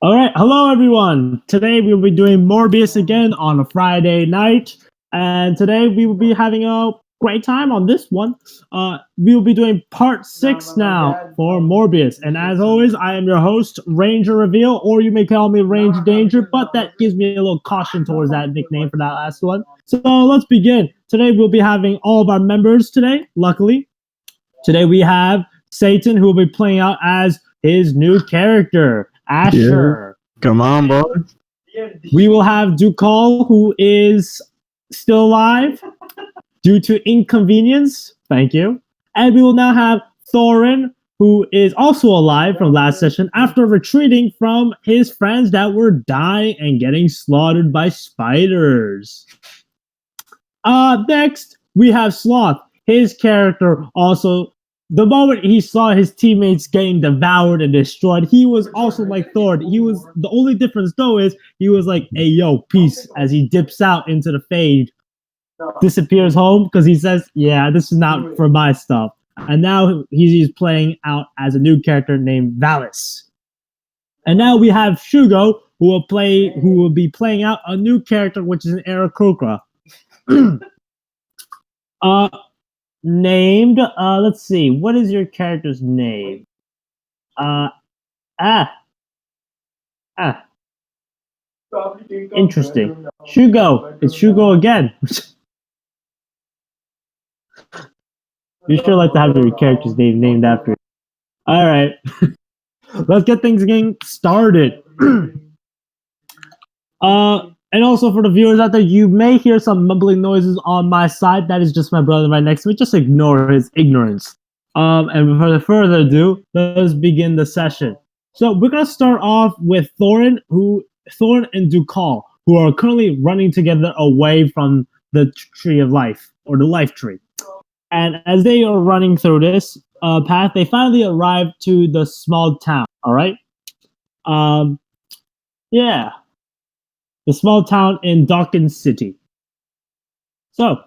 All right, hello everyone. Today we will be doing Morbius again on a Friday night, and today we will be having a great time on this one. We will be doing part six now for Morbius, and as always, I am your host, Ranger Reveal, or you may call me Range Danger, but that gives me a little caution towards that nickname for that last one. So let's begin. Today we'll be having all of our members today. Luckily, today we have Satan, who will be playing out as his new character, Asher. Come on, boy. We will have Dukal, who is still alive due to inconvenience. Thank you. And we will now have Thorin, who is also alive from last session after retreating from his friends that were dying and getting slaughtered by spiders. Next, we have Sloth. His character also, the moment he saw his teammates getting devoured and destroyed, he was also like Thor. The only difference though is he was like, hey, yo, peace, as he dips out into the fade, disappears home because he says, yeah, this is not for my stuff. And now he's playing out as a new character named Valis. And now we have Shugo, who will be playing out a new character, which is an Aarakocra. Named, let's see, what is your character's name? Interesting. Shugo. It's Shugo again. You sure like to have your character's name named after you. Alright. Let's get things getting started. And also for the viewers out there, you may hear some mumbling noises on my side. That is just my brother right next to me. Just ignore his ignorance. And without further ado, let's begin the session. So we're gonna start off with Thorin and Dukal, who are currently running together away from the tree of life, or the life tree. And as they are running through this path, they finally arrive to the small town. All right. Yeah. The small town in Dawkins City. So,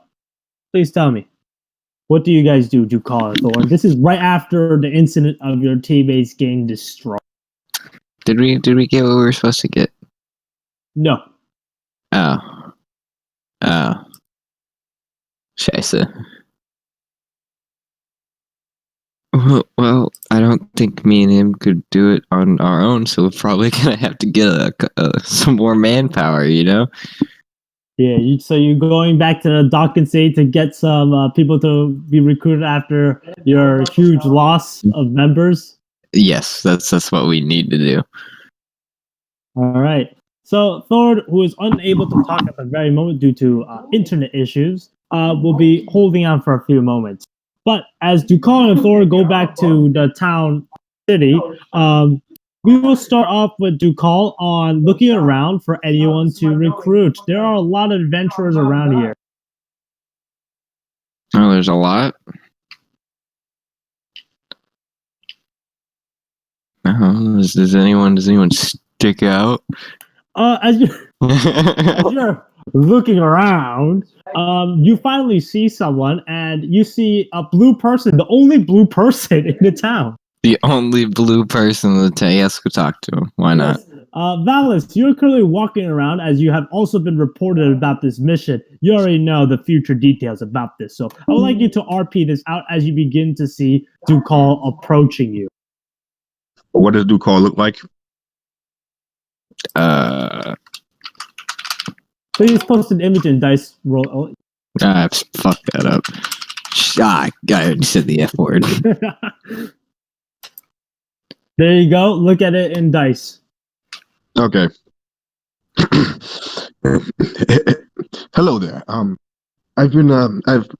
please tell me, what do you guys do, Dukal and Thorn? This is right after the incident of your teammates getting destroyed. Did we get what we were supposed to get? No. Oh. Scheiße. Well, I don't think me and him could do it on our own, so we're probably gonna have to get some more manpower, you know? Yeah, so you're going back to the Dawkins City to get some people to be recruited after your huge loss of members? Yes, that's what we need to do. All right. So Thor, who is unable to talk at the very moment due to internet issues, will be holding on for a few moments. But as Dukal and Thor go back to the town city, we will start off with Dukal on looking around for anyone to recruit. There are a lot of adventurers around here. Oh, there's a lot? Does anyone stick out? As you're looking around, you finally see someone, and you see a blue person, the only blue person in the town. The only blue person in the town. Yes, go talk to him. Why not? Valis, you're currently walking around as you have also been reported about this mission. You already know the future details about this, so I would like you to RP this out as you begin to see Dukal approaching you. What does Dukal look like? Please post an image and dice roll. Oh. I fucked that up. I already said the F word. There you go. Look at it in dice. Okay. Hello there. I'm Valis.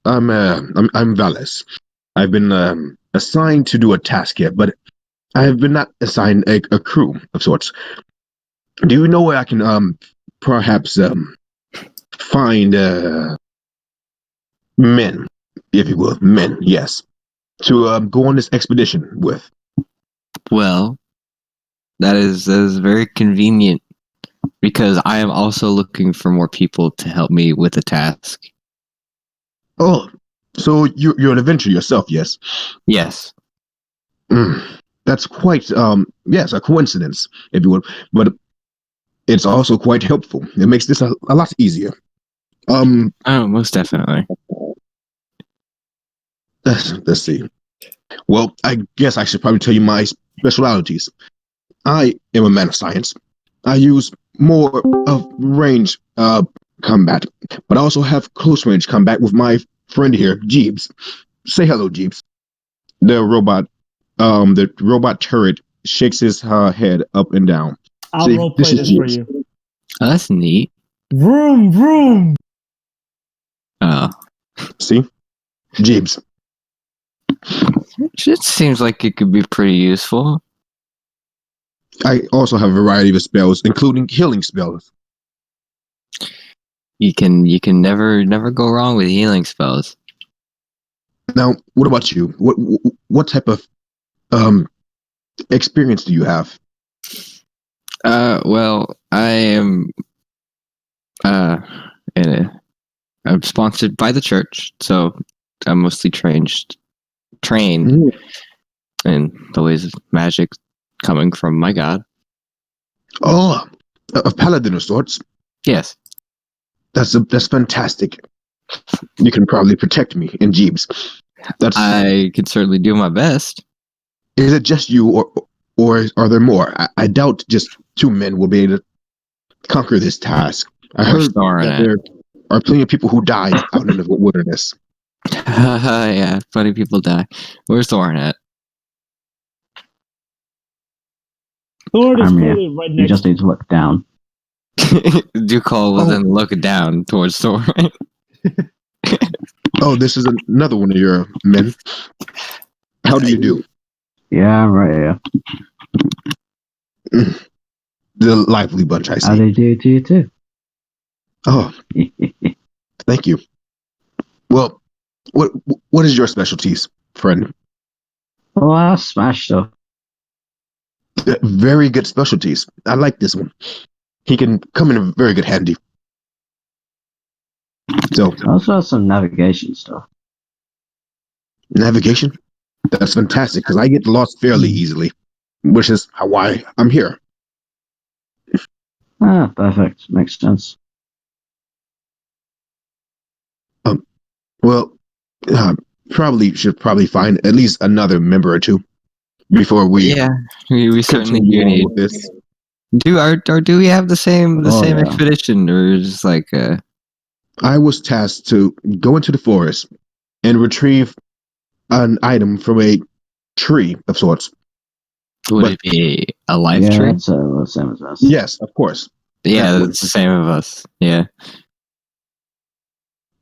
I've been assigned to do a task here, but I have been not assigned a crew of sorts. Do you know where I can perhaps find men, if you will, men, yes, to go on this expedition with? Well, that is very convenient because I am also looking for more people to help me with the task. Oh, so you're an adventurer yourself, yes? Yes. That's quite yes, a coincidence, if you would. But it's also quite helpful. It makes this a lot easier. Oh, most definitely. Let's see. Well, I guess I should probably tell you my specialities. I am a man of science. I use more of range combat, but I also have close range combat with my friend here, Jeeves. Say hello, Jeeves. The robot turret shakes his head up and down. I'll See, role this play is this for Jeeves. you. Oh, that's neat. Vroom, vroom. Oh, See, Jeeves. it seems like it could be pretty useful. I also have a variety of spells, including healing spells. You can never go wrong with healing spells. Now, what about you? What type of experience do you have? Well, I am uh in a, I'm sponsored by the church, so I'm mostly trained Mm. in the ways of magic coming from my god. Oh, a paladin of sorts. Yes. That's fantastic. You can probably protect me in Jeeves. That's I can certainly do my best. Is it just you, or are there more? I doubt just two men will be able to conquer this task. I We're heard starring that it. there are plenty of people who died out in the wilderness. Yeah, funny people die. Where's Thorin at? Thor is I'm here. clearly right You next just need to look down. Dukal will Oh. then look down towards Thorin. Oh, this is another one of your men. How do you do? Yeah, I'm right here. The lively bunch, I How see. they do to you too? Oh, thank you. Well, what is your specialties, friend? Oh, I smashed stuff. Very good specialties. I like this one. He can come in very good handy. So, I also have some navigation stuff. navigation? That's fantastic, because I get lost fairly easily, which is why I'm here. Ah, perfect. Makes sense. Well, probably should find at least another member or two before we Yeah, we certainly do continue on need. with this. Do we have the same Oh, yeah. expedition, or just like I was tasked to go into the forest and retrieve an item from a tree of sorts. would But- it be a life Yeah, tree? that's the same as us. Yes, of course. Yeah, that one. it's the same of us. Yeah.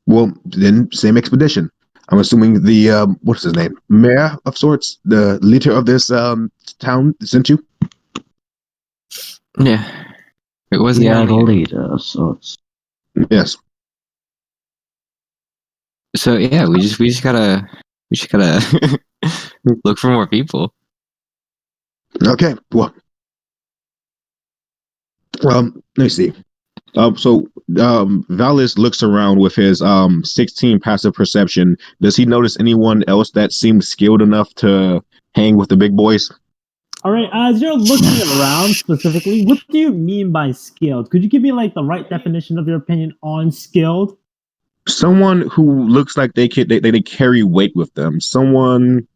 Well, then same expedition. I'm assuming the what's his name, mayor of sorts, the leader of this town sent you. Yeah. It wasn't. Yeah, Yeah, the leader of sorts. Yes. So yeah, we just gotta look for more people. Okay. Well, let me see. Valis looks around with his 16 passive perception. Does he notice anyone else that seems skilled enough to hang with the big boys? All right, as you're looking around specifically, what do you mean by skilled? Could you give me like the right definition of your opinion on skilled? Someone who looks like they carry weight with them. Someone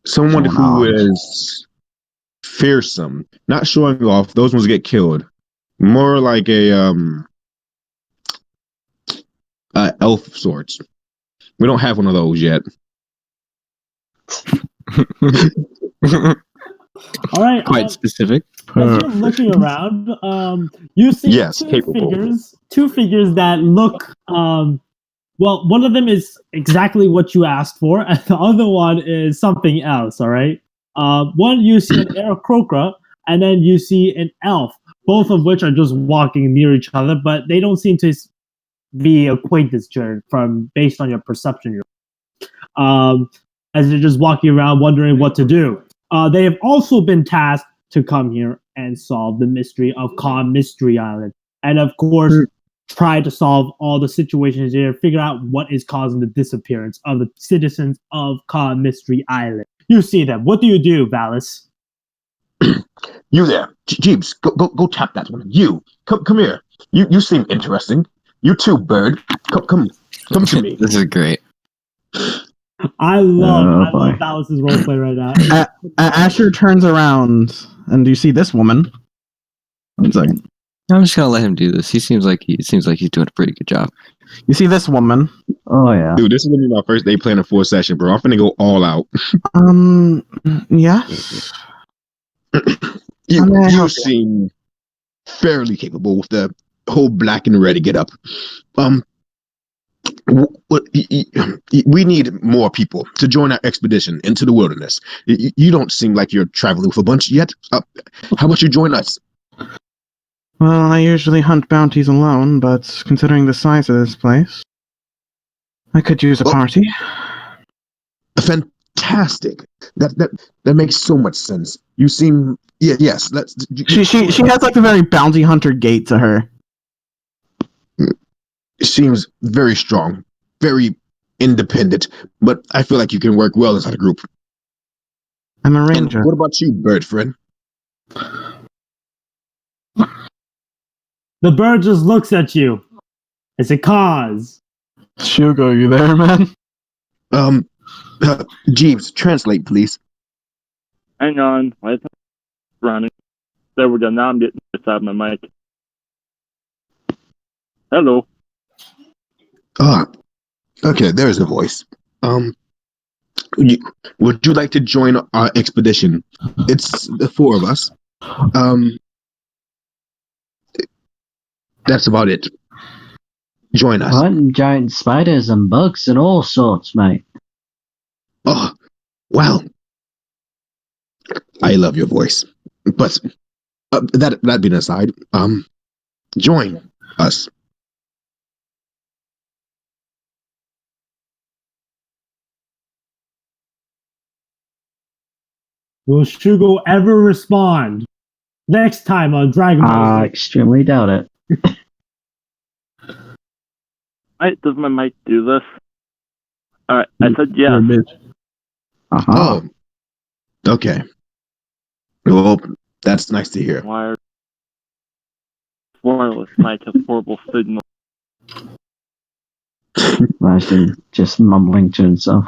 Someone who armed. is fearsome, not showing off. Those ones get killed. More like a elf of sorts. We don't have one of those yet. All right, Quite specific. as you're looking around, you see Yes, capable. two figures that look. Well, one of them is exactly what you asked for, and the other one is something else. All right. One you see an Aarakocra, and then you see an elf. Both of which are just walking near each other, but they don't seem to be acquaintance from based on your perception. As they're just walking around wondering what to do. They have also been tasked to come here and solve the mystery of Calm Mystery Island. And of course, try to solve all the situations here, figure out what is causing the disappearance of the citizens of Calm Mystery Island. You see them. What do you do, Valis? You there, Jeeves? Go tap that one. You come here. You seem interesting. You too, bird. Come to me. This is great. I Oh, love boy. Valis's roleplay right now. Asher turns around, and you see this woman. 1 second. I'm just gonna let him do this. He seems like he's doing a pretty good job. You see this woman. Oh, yeah. Dude, this is gonna be my first day playing a full session, bro. I'm finna go all out. Yes. You, How may I you help you? seem fairly capable with the whole black and red get up. We need more people to join our expedition into the wilderness. You don't seem like you're traveling with a bunch yet. How about you join us? Well, I usually hunt bounties alone, but considering the size of this place, I could use a party. Fantastic. That makes so much sense. You seem yes. She has like a very bounty hunter gait to her. Seems very strong, very independent, but I feel like you can work well inside a group. I'm a And ranger. what about you, bird friend? The bird just looks at you. It's a cause. Shugo, you there, man? Jeeves, translate, please. Hang on. Why is it running? There we go. Now I'm getting beside my mic. Hello. Okay, there's a voice. Would you like to join our expedition? It's the 4 of us. That's about it. Join us. Hunting giant spiders and bugs and all sorts, mate. Oh, well. I love your voice. But that being aside, join us. Will Shugo ever respond? Next time on Dragon Ball I Z. extremely doubt it. Wait, does my mic do this? Alright, I said You're a yes. bitch. Uh-huh. Oh, okay. Well, that's nice to hear. Wired. Wireless mic has horrible signal. Imagine just mumbling to himself.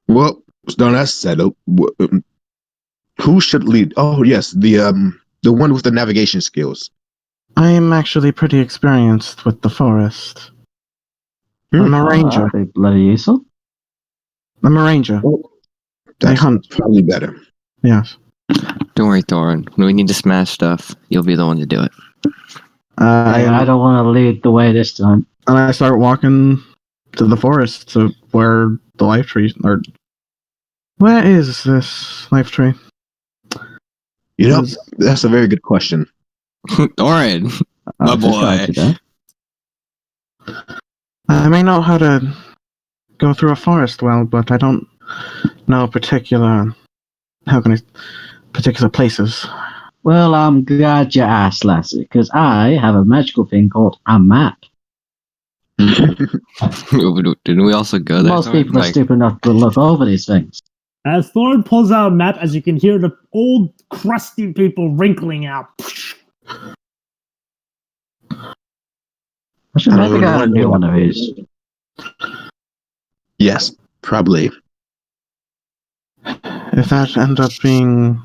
Well, so that's settled. Who should lead? Oh, yes, the one with the navigation skills. I am actually pretty experienced with the forest. I'm a ranger. Big bloody useful. I'm a ranger. That's hunt. probably better. Yes. Don't worry, Thorin. When we need to smash stuff, you'll be the one to do it. I don't want to lead the way this time. And I start walking to the forest to where the life tree or where is this life tree? You know, that's a very good question. Thorin, my I'll just guide boy. you there. I may know how to go through a forest well, but I don't know particular places. Well, I'm glad you asked, lassie, because I have a magical thing called a map. Didn't we also go there? Most Thorin? people are stupid enough to look over these things. As Thorn pulls out a map, as you can hear the old crusty people wrinkling out. I should I maybe don't get a know. new one of these. Yes, probably. If that end up being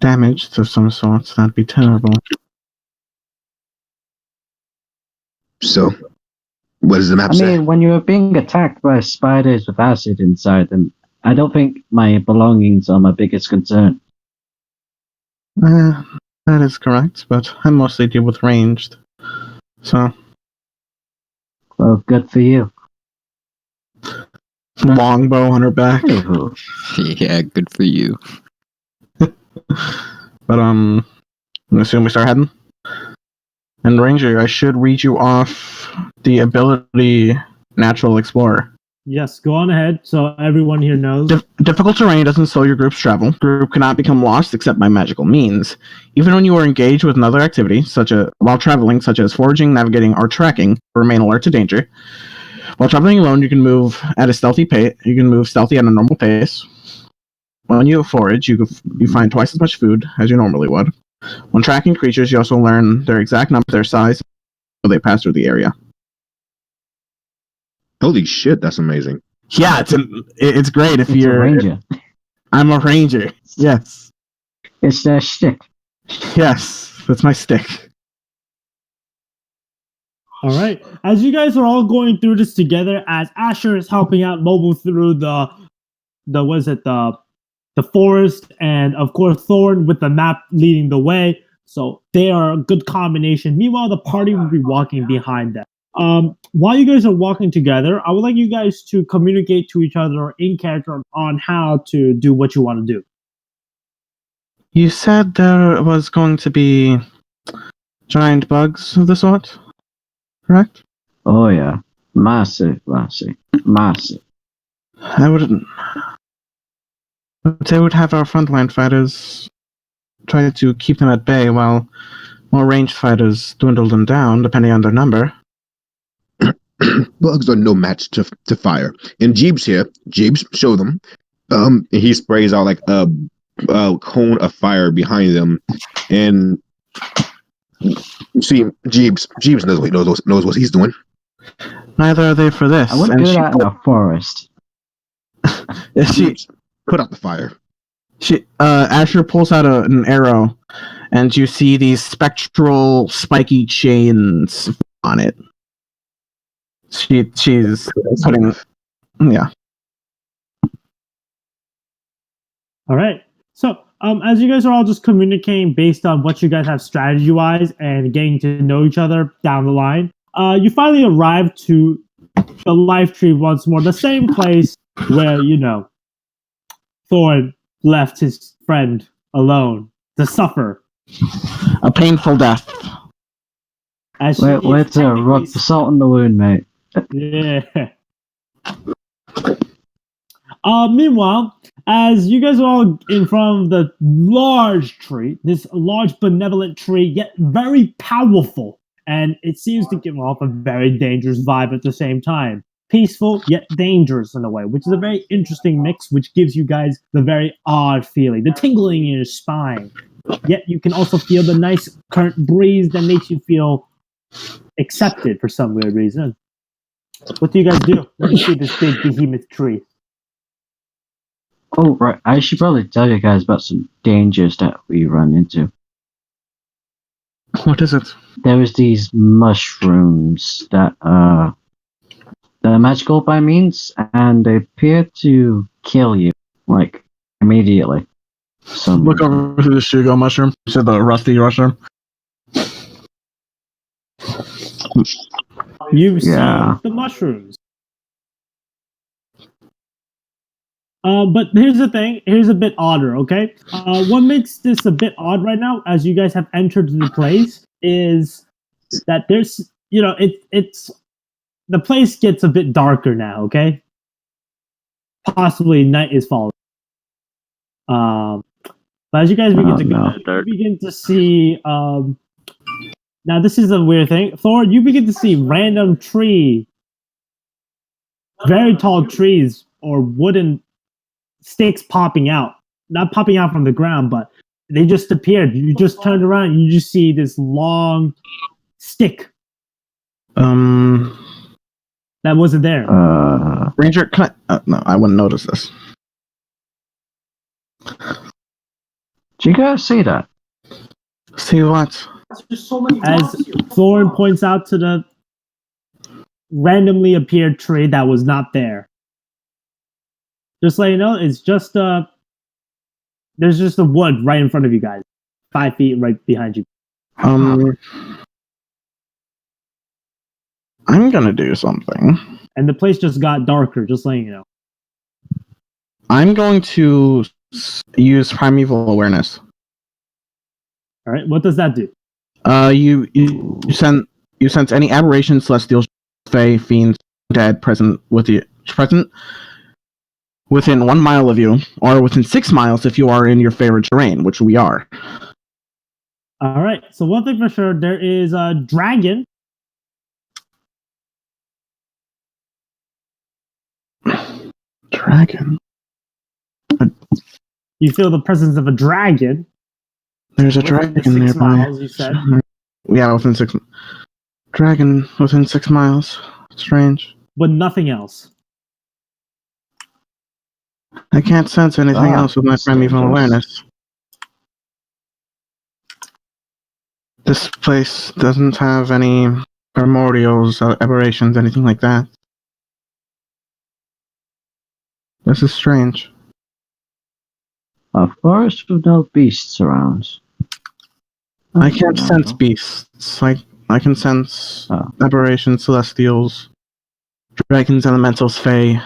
damaged of some sort, that'd be terrible. So, what does the map I say? mean, when you were being attacked by spiders with acid inside them, I don't think my belongings are my biggest concern. That is correct, but I mostly deal with ranged. So, Well, good for you. longbow on her back. Anywho, Yeah, good for you. But I assume we start heading. And Ranger, I should read you off the ability Natural Explorer. Yes, go on ahead so everyone here knows. Difficult terrain doesn't slow your group's travel. Group cannot become lost except by magical means. Even when you are engaged with another activity, while traveling, such as foraging, navigating, or tracking, remain alert to danger. While traveling alone, you can move at a stealthy pace. You can move stealthy at a normal pace. When you forage, you find twice as much food as you normally would. When tracking creatures, you also learn their exact number, their size, so they pass through the area. Holy shit, that's amazing. Yeah, it's great if It's you're a ranger. I'm a ranger. Yes. It's their shtick. Yes, that's my stick. All right. As you guys are all going through this together, as Asher is helping out Mobile through the forest, and of course Thorn with the map leading the way. So they are a good combination. Meanwhile, the party will be walking behind them. While you guys are walking together, I would like you guys to communicate to each other in character on how to do what you want to do. You said there was going to be giant bugs of the sort, correct? Oh yeah, massive. I wouldn't. They would have our frontline fighters try to keep them at bay while more ranged fighters dwindle them down, depending on their number. Bugs are no match to fire. And Jeeves here, Jeeves, show them. He sprays out like a cone of fire behind them, and you see Jeeves knows what he's doing. Neither are they for this. I wouldn't And do that in a forest. Jeeves, put out the fire. Asher pulls out an arrow, and you see these spectral, spiky chains on it. She's putting, yeah. All right. So, as you guys are all just communicating based on what you guys have strategy-wise and getting to know each other down the line, you finally arrive to the life tree once more, the same place where, Thorn left his friend alone to suffer. A painful death. As Let's rub the salt in the wound, mate. Yeah. Meanwhile, as you guys are all in front of the large tree, this large benevolent tree, yet very powerful, and it seems to give off a very dangerous vibe at the same time. Peaceful, yet dangerous in a way, which is a very interesting mix, which gives you guys the very odd feeling, the tingling in your spine. Yet you can also feel the nice current breeze that makes you feel accepted for some weird reason. What do you guys do when you see this big behemoth tree? Oh, right. I should probably tell you guys about some dangers that we run into. What is it? There was these mushrooms that they're magical by means, and they appear to kill you, like, immediately. Look over to the Shugo mushroom. You said the rusty mushroom. You see Yeah. the mushrooms. But here's the thing. Here's a bit odder, okay? What makes this a bit odd right now, as you guys have entered the place, is that there's, it's the place gets a bit darker now, okay? Possibly night is falling. But as you guys begin to go, you begin to see. Now this is a weird thing, Thor. You begin to see random very tall trees or wooden sticks popping out. Not popping out from the ground, but they just appeared. You just turned around and you just see this long stick. That wasn't there. Ranger, can I? No, I wouldn't notice this. Do you guys see that? See what? As Thorn points out to the randomly appeared tree that was not there. Just let you know, it's just there's just a wood right in front of you guys. 5 feet right behind you. I'm gonna do something. And the place just got darker, just letting you know. I'm going to use primeval awareness. All right, what does that do? You sense any aberrations, celestials, fey, fiends, dead present within 1 mile of you, or within 6 miles if you are in your favorite terrain, which we are. All right, so one thing for sure, there is a dragon Dragon. You feel the presence of a dragon. There's a Within dragon 6 nearby. miles, you said? Yeah, within 6. Dragon within 6 miles. Strange. But nothing else. I can't sense anything else with my primeval awareness. This place doesn't have any primordials, aberrations, anything like that. This is strange. A forest with no beasts around. I can't sense beasts. I can sense aberrations, celestials, dragons, elementals, fae,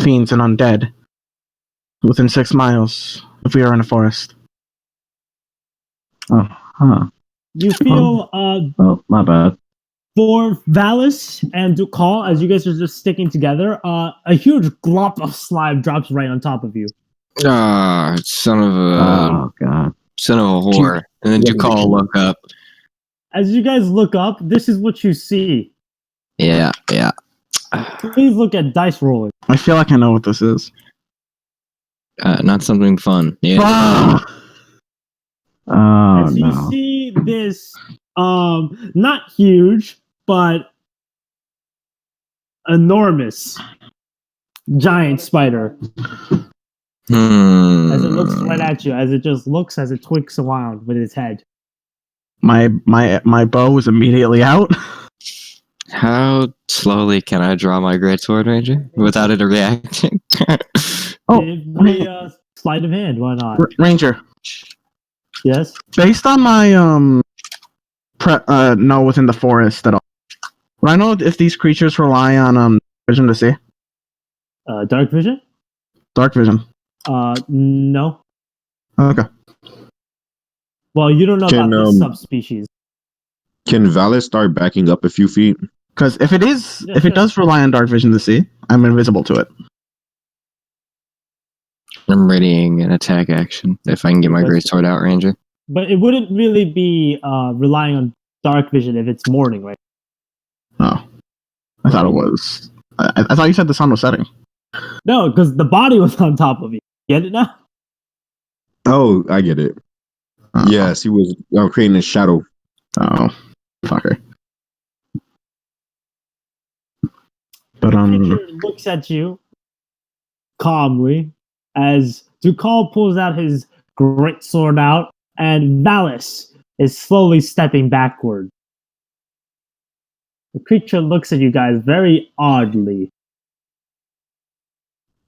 fiends, and undead. Within 6 miles, if we are in a forest. Oh, huh. You feel Oh, my bad. for Valis and Dukal, as you guys are just sticking together, a huge glop of slime drops right on top of you. Ah, son of a Oh, God. whore. And then Dukal look up. As you guys look up, this is what you see. Yeah. Please look at dice rolling. I feel like I know what this is. Not something fun. Yeah. Oh, As you no. see this, not huge, but enormous giant spider. As it looks right at you, as it just looks as it twinks around with its head. My bow is immediately out. How slowly can I draw my greatsword, Ranger, without it reacting? Oh, Give me a sleight of hand, why not? Ranger. Yes? Based on my know within the forest at all, would I know if these creatures rely on vision to see? Dark vision? Dark vision. No. Okay. Well, you don't know Can, about this subspecies. Can Valis start backing up a few feet? Because if Yeah, it sure. does rely on dark vision to see, I'm invisible to it. I'm readying an attack action if I can get my greatsword out, Ranger. But it wouldn't really be relying on dark vision if it's morning, right? Oh, I thought it was. I thought you said the sun was setting. No, because the body was on top of you. Get it now? Oh, I get it. Oh. Yes, he was creating a shadow. Oh, fucker. But Creature looks at you calmly as Dukal pulls out his great sword out, and Valis is slowly stepping backward. The creature looks at you guys very oddly.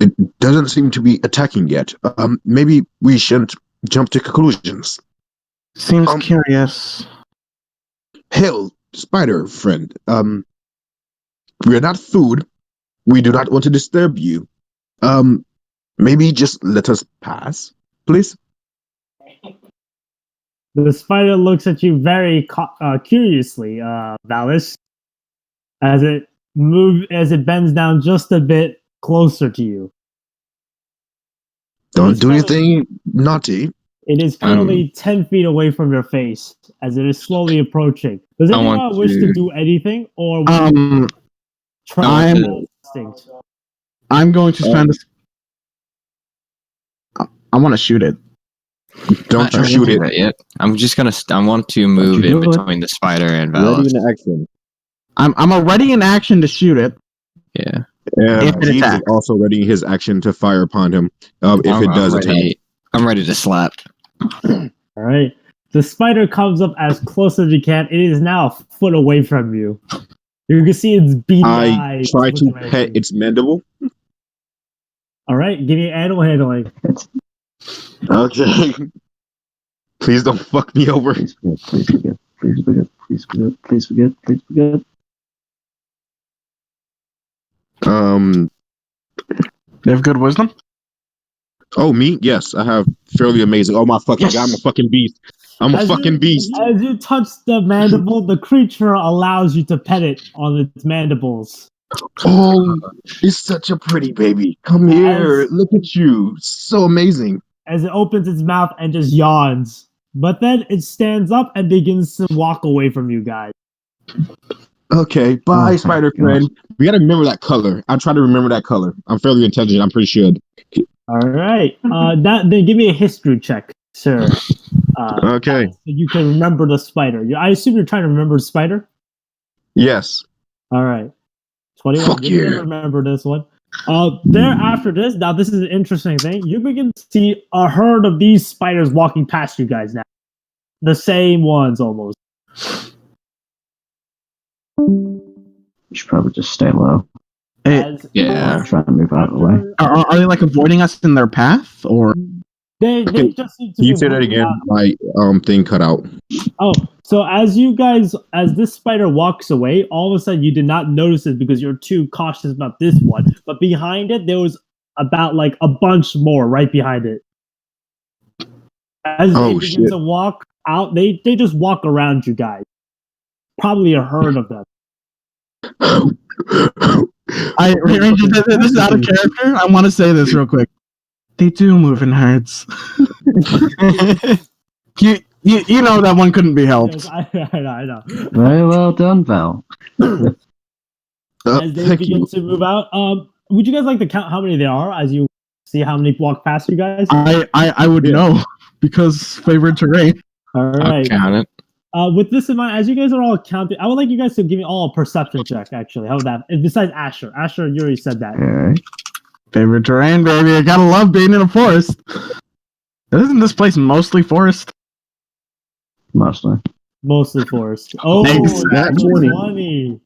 It doesn't seem to be attacking yet. Maybe we shouldn't jump to conclusions. seems curious. Hell, spider friend. We are not food. We do not want to disturb you. Maybe just let us pass, please. The spider looks at you very curiously, Valis, as it bends down just a bit closer to you. Don't do anything naughty. It is currently 10 feet away from your face as it is slowly approaching. Does anyone wish to do anything, or try instinct? I'm going to spend. I want to shoot it. Don't you shoot it yet. I'm just gonna. I want to move in between the spider and Valis. Ready in action. I'm already in action to shoot it. Yeah. If it Jeeves is attacks. also ready his action to fire upon him. If it does attack. I'm ready to slap. All right. The spider comes up as close as you can. It is now a foot away from you. You can see its beady I eyes. try to looking at pet you. its mandible. All right, give me animal handling. Okay. Please don't fuck me over. Please forget. Please forget. Please forget. Please forget. Please forget. They have good wisdom. Oh, me? Yes, I have fairly amazing. Oh my fucking god, I'm a fucking beast. I'm a fucking beast. As you touch the mandible, the creature allows you to pet it on its mandibles. Oh, it's such a pretty baby. Come here. Look at you. So amazing. As it opens its mouth and just yawns. But then it stands up and begins to walk away from you guys. Okay, bye, Oh, thank spider God. friend. We gotta remember that color. I'm trying to remember that color. I'm fairly intelligent. I'm pretty sure. All right. Then give me a history check, sir. Okay. So you can remember the spider. I assume you're trying to remember the spider. Yes. All right. 21. Fuck You're gonna yeah. remember this one. There after this, now this is an interesting thing. You begin to see a herd of these spiders walking past you guys now. The same ones almost. You should probably just stay low. Hey, As Yeah. Try to move out of the way. are they like avoiding us in their path, or they Okay, just seem to Can you be say that moving again? out. My thing cut out. Oh, so as this spider walks away, all of a sudden you did not notice it because you're too cautious about this one. But behind it, there was about like a bunch more right behind it. As they Oh begin shit. to walk out, they just walk around you guys. Probably a herd of them. Ranger, this is out of character. I want to say this real quick. They do move in herds. You know that one couldn't be helped. Yes, I know. Very well done, Val. As they Thank begin you. to move out, would you guys like to count how many there are as you see how many walk past you guys? I would Yeah. know because favorite terrain. All I'll right. count it. With this in mind, as you guys are all counting, I would like you guys to give me all a perception check. Actually, how would that? Besides Asher, you already said that. Okay. Favorite terrain, baby. I gotta love being in a forest. Isn't this place mostly forest? Mostly. Mostly forest. Oh, Exactly. that's a 20.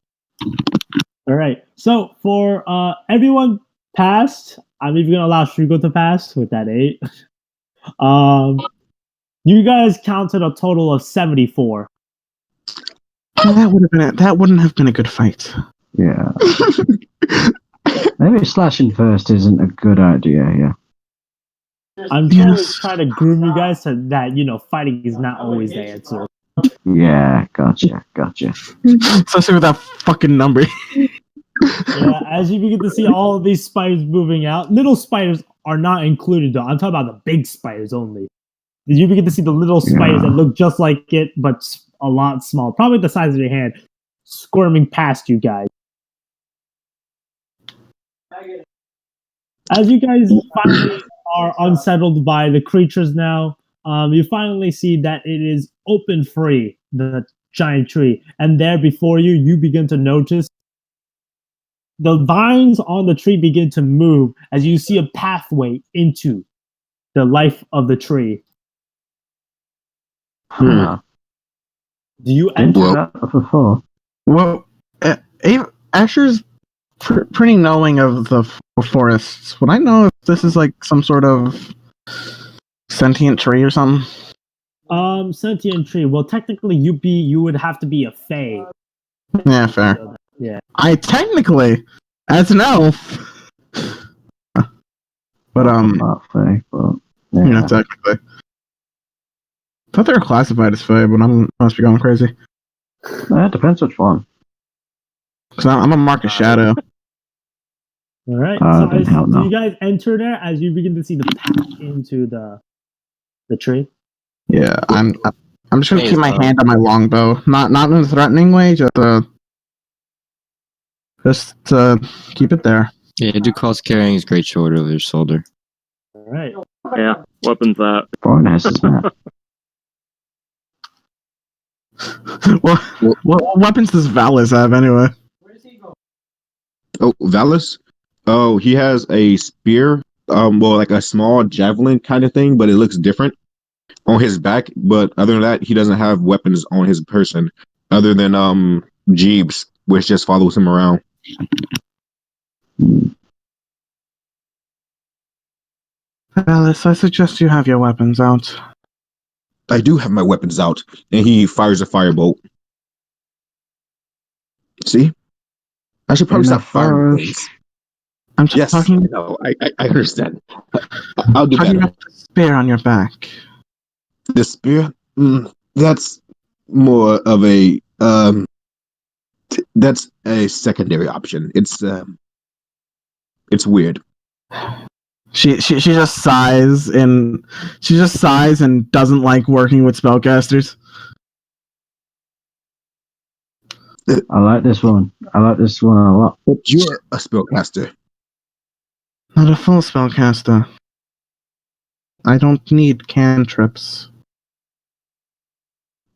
All right. So for everyone passed, I'm even gonna allow Shugo to pass with that 8. You guys counted a total of 74. That wouldn't have been a good fight. Yeah. Maybe slashing first isn't a good idea here. I'm trying to Yes. try to groom you guys to that, fighting is not always the answer. Yeah, gotcha. Especially with that fucking number. Yeah, as you begin to see all of these spiders moving out, little spiders are not included though. I'm talking about the big spiders only. You begin to see the little spiders that look just like it, but a lot small, probably the size of your hand, squirming past you guys. As you guys finally are unsettled by the creatures now, you finally see that it is open free, the giant tree. And there before you, you begin to notice the vines on the tree begin to move as you see a pathway into the life of the tree. Huh. Do you Didn't enter? do that before. Well, Asher's pretty knowing of the forests. Would I know if this is like some sort of sentient tree or something? Sentient tree. Well, technically, you would have to be a fae. Yeah, fair. Yeah. I technically, as an elf, but Not fair, but yeah. you know, technically. I thought they were classified as fae, but I must be going crazy. It depends which one. Cause I'm a mark of shadow. All right. Then hell Do no. you guys enter there as you begin to see the path into the tree? Yeah, I'm just gonna Hey, keep my so- hand on my longbow, not in a threatening way, just keep it there. Yeah, Ducal's carrying his great sword over his shoulder. All right. Yeah, weapons that. Very nice, isn't it? What weapons does Valis have anyway? Oh, Valus? Oh, he has a spear. Well, like a small javelin kind of thing, but it looks different on his back. But other than that, he doesn't have weapons on his person, other than Jeeves, which just follows him around. Valis, I suggest you have your weapons out. I do have my weapons out, and he fires a firebolt. See, I should probably In a stop firing forest. things. I'm just Yes, talking no, I understand. I'll do better. about the spear on your back. The spear, that's more of a that's a secondary option. It's weird. She just sighs and doesn't like working with spellcasters. I like this one. I like this one a lot. But you're a spellcaster. Not a full spellcaster. I don't need cantrips.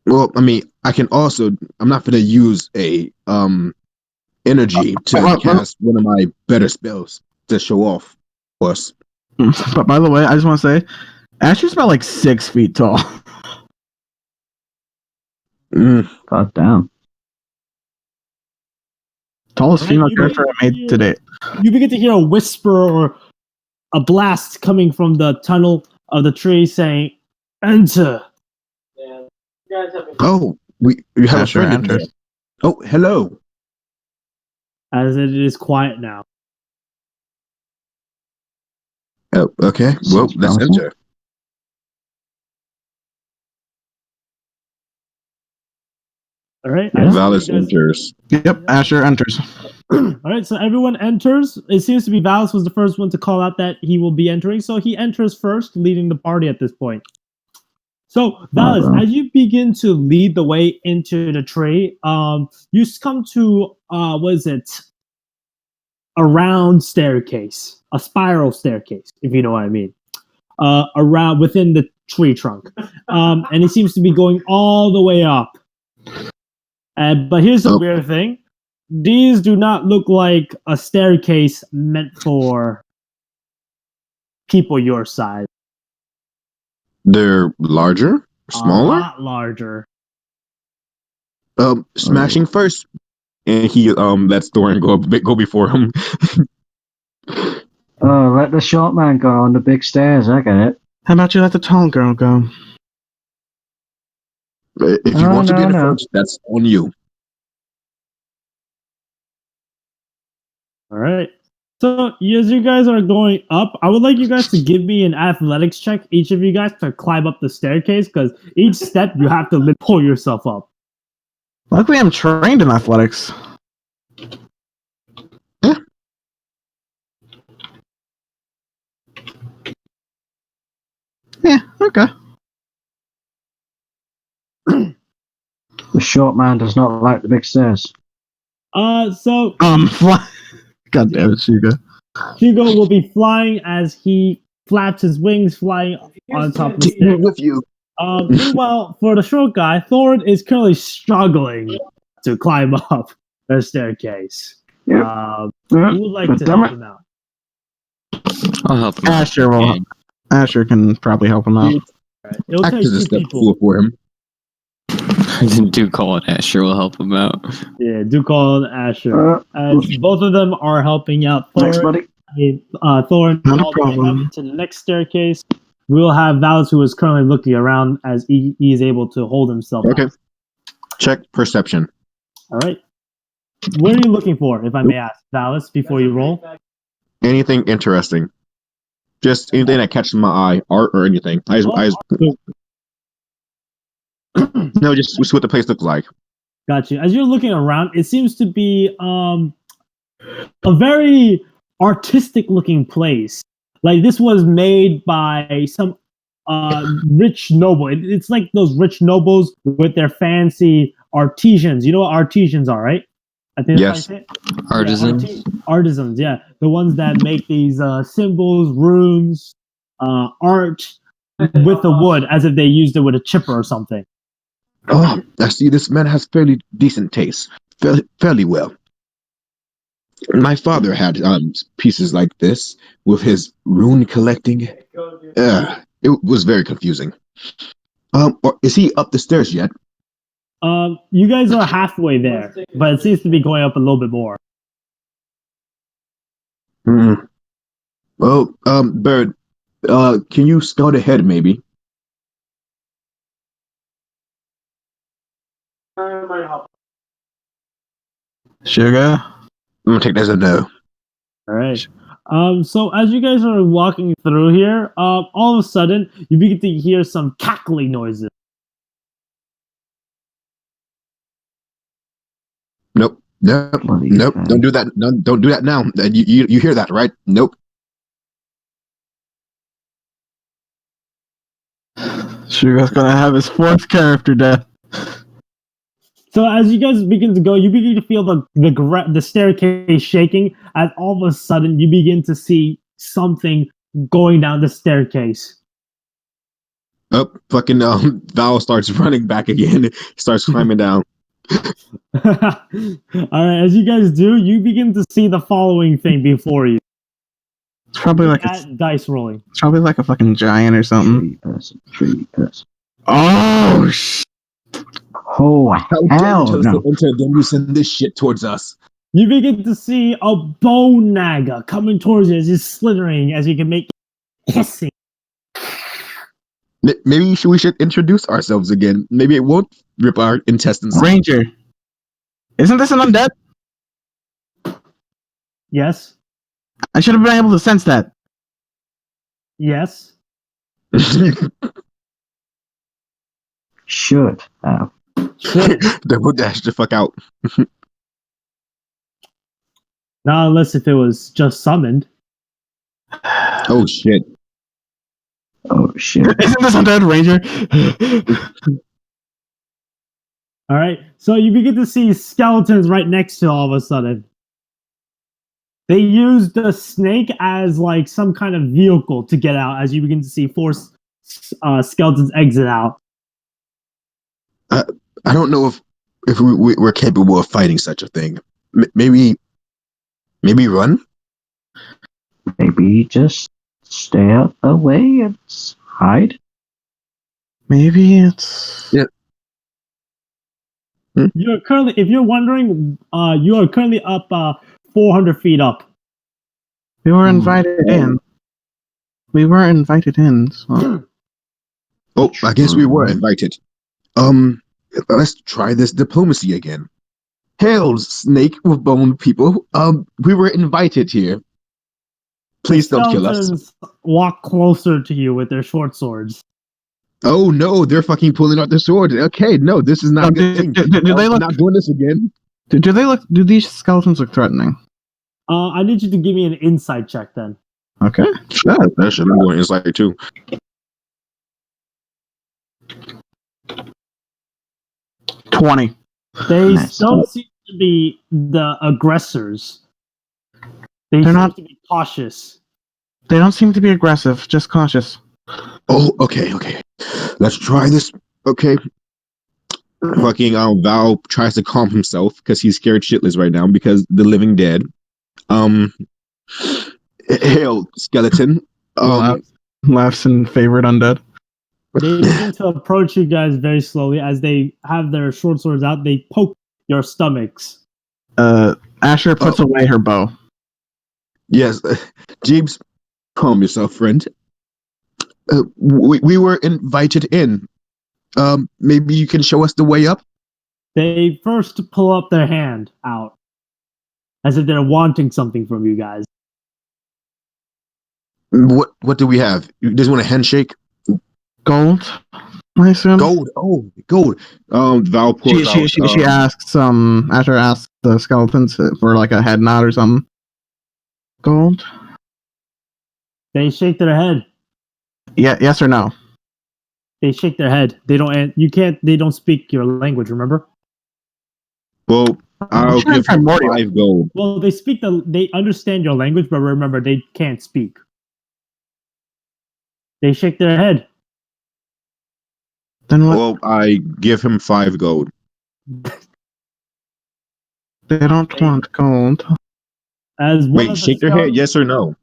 Well, I mean, I can also. I'm not gonna use a energy to cast one of my better spells to show off. Of course. But by the way, I just want to say, Asher's about like 6 feet tall. Mm. God damn. Tallest Right, female you character I begin made to date. You begin to hear a whisper or a blast coming from the tunnel of the tree saying, "Enter." Oh, we have Asher a friend in enters. there. Oh, hello. As it is quiet now. Oh, okay. Well, Seems let's promising. enter. All right. Yeah. Valis enters. Yep, Asher enters. All right. So everyone enters. It seems to be Valis was the first one to call out that he will be entering. So he enters first, leading the party at this point. So Valis, bro. as you begin to lead the way into the tree, you come to what is it? A round staircase, a spiral staircase, if you know what I mean. Around within the tree trunk, and it seems to be going all the way up. But here's the weird thing: these do not look like a staircase meant for people your size. They're larger, A smaller. lot larger. Smashing first, and he lets Thorin go before him. Oh, let the short man go on the big stairs. I get it. How about you let the tall girl go? If you Oh, want to be in the no. front, that's on you. All right. So as you guys are going up, I would like you guys to give me an athletics check, each of you guys, to climb up the staircase, because each step you have to pull yourself up. Luckily, I'm trained in athletics. Yeah, okay. The short man does not like the big stairs. So God damn it, Hugo. Hugo will be flying as he flaps his wings, flying on top of the Take me stairs. with you. Meanwhile, for the short guy, Thorin is currently struggling to climb up the staircase. Yep. Who would like to Damn help it. him out? I'll help him. Asher will. Asher can probably help him out. All right. It'll Act take as a two step people. for him. Do call it Asher will help him out. Yeah, Ducal and Asher. As both of them are helping out Thanks, Thorin. buddy. Thorin Not a all the way problem. up to the next staircase. We'll have Valis, who is currently looking around as he is able to hold himself Okay. up. Check perception. All right. What are you looking for, if I may ask, Valis, before you roll? Anything interesting? Just anything that catches my eye, art or anything. No, just what the place looks like. Got you. As you're looking around, it seems to be a very artistic looking place. Like this was made by some rich noble. It's like those rich nobles with their fancy artisans. You know what artisans are, right? I think that's Yes. how you say it. Artisans. Yeah, artisans, yeah. The ones that make these symbols, runes, art with the wood as if they used it with a chipper or something. Oh, I see. This man has fairly decent taste. Fairly well. My father had pieces like this with his rune collecting. It was very confusing. Is he up the stairs yet? You guys are halfway there, but it seems to be going up a little bit more. Well, Bird, can you scout ahead maybe? Sugar? I'm gonna take that as a no. All right. So as you guys are walking through here, all of a sudden you begin to hear some cackling noises. Nope. Nope. Don't do that. No, don't do that now. You hear that, right? Nope. Sugar's gonna have his fourth character death. So as you guys begin to go, you begin to feel the staircase shaking. As all of a sudden, you begin to see something going down the staircase. Oh, fucking Val starts running back again. He starts climbing down. All right, as you guys do, you begin to see the following thing before you. It's probably like Dice rolling. it's probably like a fucking giant or something. 3 person. Oh Oh, How dare you hell tell us no. to enter, then you send this shit towards us. You begin to see a bone naga coming towards you as it's slithering, as you can make hissing. Maybe we should introduce ourselves again. Maybe it won't rip our intestines. Ranger, isn't this an undead? Yes. I should have been able to sense that. Yes. Should have. Double dash the fuck out. Not unless if it was just summoned. Oh shit. Oh shit. Isn't this undead, Ranger? All right. So you begin to see skeletons right next to all of a sudden. They use the snake as like some kind of vehicle to get out as you begin to see four skeletons exit out. I don't know if we're capable of fighting such a thing. Maybe run. Maybe just stay out the way and hide. Maybe it's You're currently, if you're wondering, you are currently up 400 feet up. we were invited in. We were invited in. So. Oh, I guess we were invited. Let's try this diplomacy again. Hail, snake with bone people. We were invited here. Please don't kill us. Skeletons walk closer to you with their short swords. Oh no, they're fucking pulling out their swords. Okay, no, this is not a good thing. Do they look? Not doing this again. Do they look? Do these skeletons look threatening? I need you to give me an insight check then. Okay. That should be going inside too. $20. They Nice. don't seem to be the aggressors. They They're seem not- to be cautious. They don't seem to be aggressive, just cautious. Oh, okay. Let's try this. Okay. Fucking Val tries to calm himself because he's scared shitless right now because the living dead. Hail, skeleton. Laughs in favorite undead. They begin to approach you guys very slowly as they have their short swords out. They poke your stomachs. Asher puts away her bow. Yes, Jeeves, calm yourself, friend. We were invited in. Maybe you can show us the way up. They first pull up their hand out as if they're wanting something from you guys. What do we have? You just want a handshake? Gold, I assume. Gold. Oh, gold. Val pulls out. She asks. Asher asks the skeletons for like a head nod or something. Gold. They shake their head. Yeah. Yes or no. They shake their head. They don't. You can't. They don't speak your language. Remember? Well, I'll give him 5 gold. Well, they speak They understand your language, but remember, they can't speak. They shake their head. Then what? Well, I give him 5 gold. They don't want gold. As one Wait, of the shake their head, yes or no?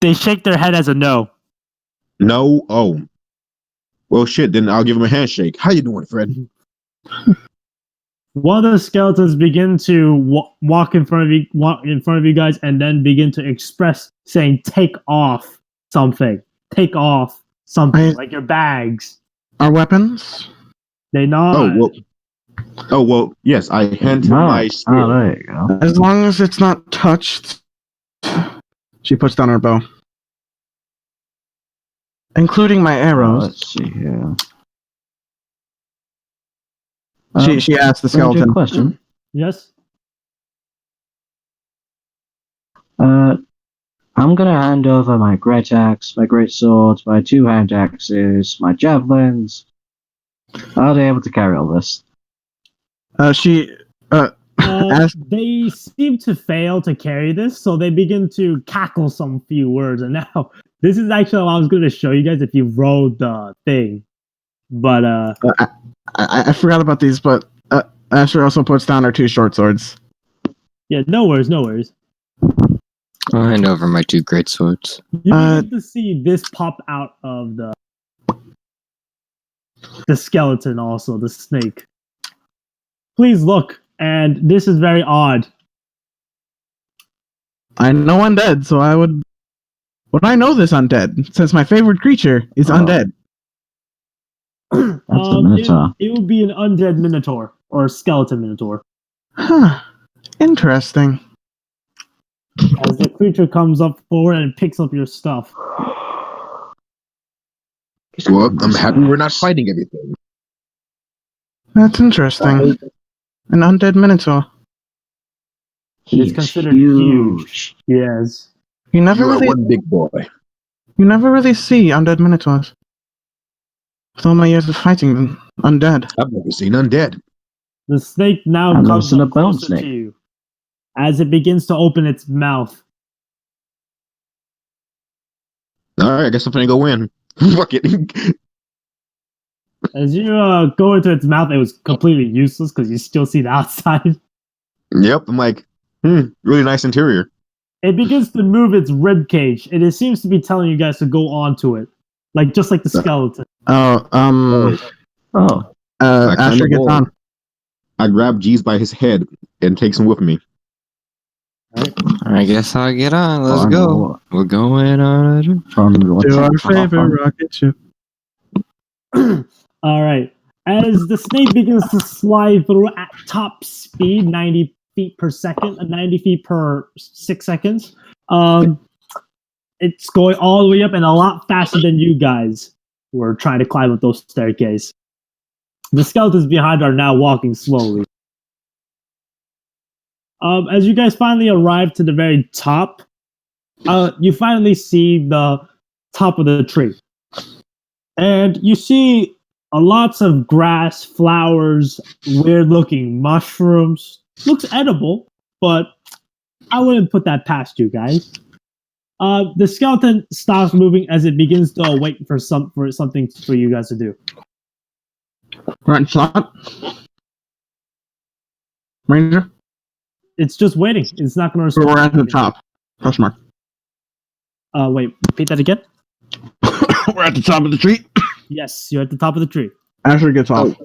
They shake their head as a no. No. Oh. Well, shit. Then I'll give him a handshake. How you doing, Fred? One of the skeletons begin to walk in front of you guys, and then begin to express saying, "Take off something. Take off something, like your bags." Our weapons. They nod. Oh well. Yes, I hand him my spear. Oh, there you go. As long as it's not touched. She puts down her bow, including my arrows. Let's see here. She asked the Ranger, skeleton. question. Yes. I'm gonna hand over my great axe, my great swords, my 2 hand axes, my javelins. Are they able to carry all this? She asked, They seem to fail to carry this, so they begin to cackle some few words. And now, this is actually what I was going to show you guys if you rode the thing. But, I forgot about these, but Asher also puts down her 2 short swords. yeah, no worries, no worries. I'll hand over my 2 great swords. You begin to see this pop out of the skeleton also, the snake. Please look, and this is very odd. I know undead, so I would I know this undead, since my favorite creature is undead. That's a minotaur. It would be an undead minotaur, or skeleton minotaur. Huh. Interesting. As the creature comes up forward and picks up your stuff. Well, I'm happy we're not fighting everything. That's interesting. An undead minotaur. It is considered huge. Yes. You never You are really one big boy. see undead minotaurs. With all my years of fighting undead. I've never seen undead. The snake now I've never comes seen a up bone closer snake. to you. As it begins to open its mouth. All right, I guess I'm gonna go in. Fuck it. As you go into its mouth, it was completely useless because you still see the outside. Yep, I'm like, really nice interior. It begins to move its rib cage, and it seems to be telling you guys to go onto it, like just like the skeleton. Oh, Oh, I climb Asher the gets wall. on. I grab Jeez by his head and takes him with me. I guess I'll get on. Let's On go. what? We're going on. from what To our to hop on? favorite rocket ship. All right. As the snake begins to slide through at top speed, 90 feet per second, 90 feet per 6 seconds, it's going all the way up and a lot faster than you guys were trying to climb up those staircases. The skeletons behind are now walking slowly. As you guys finally arrive to the very top, you finally see the top of the tree. And you see lots of grass, flowers, weird-looking mushrooms. Looks edible, but I wouldn't put that past you guys. The skeleton stops moving as it begins to wait for something for you guys to do. Right in slot. Ranger? It's just waiting. It's not going to respond. We're at the top. Plus mark. Wait, repeat that again? We're at the top of the tree. Yes, you're at the top of the tree. Asher gets off.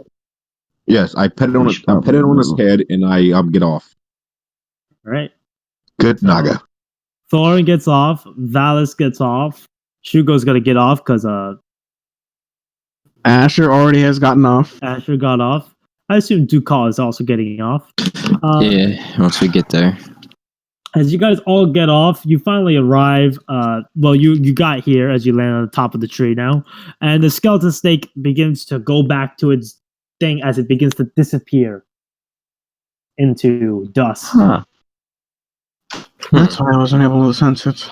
Yes, I pet it on his head and I get off. All right. Good Naga. Thorin gets off. Valis gets off. Shugo's going to get off because Asher already has gotten off. Asher got off. I assume Dukal is also getting off. Yeah, once we get there. As you guys all get off, you finally arrive. Well, you got here as you land on the top of the tree now. And the skeleton snake begins to go back to its thing as it begins to disappear into dust. Huh. That's why I wasn't able to sense it.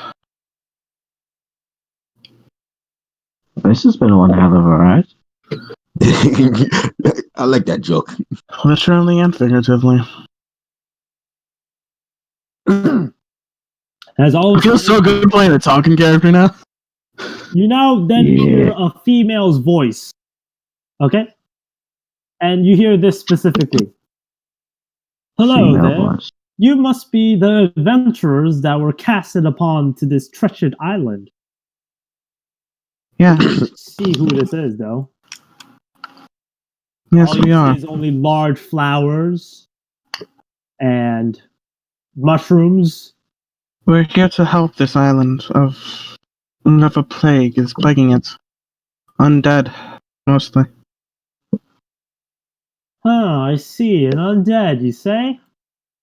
This has been one hell of a ride. I like that joke. Literally and figuratively. As all I of feel a so sudden, good playing a talking character now. you now then Yeah. hear a female's voice. Okay? And you hear this specifically. Hello Female there. voice. You must be the adventurers that were casted upon to this treasured island. Yeah. See who this is, though. Yes, All we you are. see is only large flowers and mushrooms. We're here to help this island of a plague is plaguing it. Undead, mostly. I see. An undead, you say?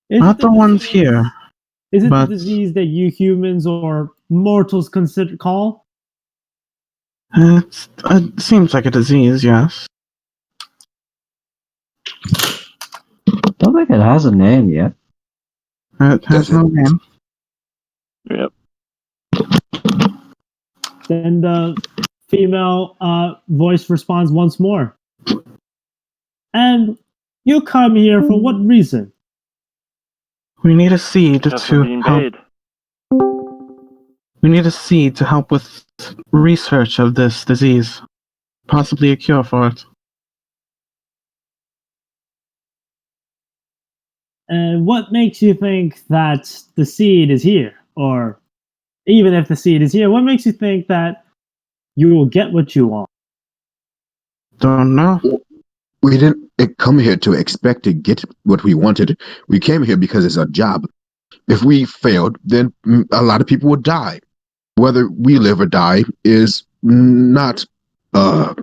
Is Not it the ones disease- here. Is it but- the disease that you humans or mortals call? It seems like a disease, yes. Don't think it has a name yet. It has Does it? no name. Yep. Then the female voice responds once more. And You come here for what reason? We need a seed Just for to being help. paid. We need a seed to help with research of this disease, possibly a cure for it. And what makes you think that the seed is here? Or even if the seed is here, what makes you think that you will get what you want? Don't know. We didn't come here to expect to get what we wanted. We came here because it's a job. If we failed, then a lot of people would die. Whether we live or die is not our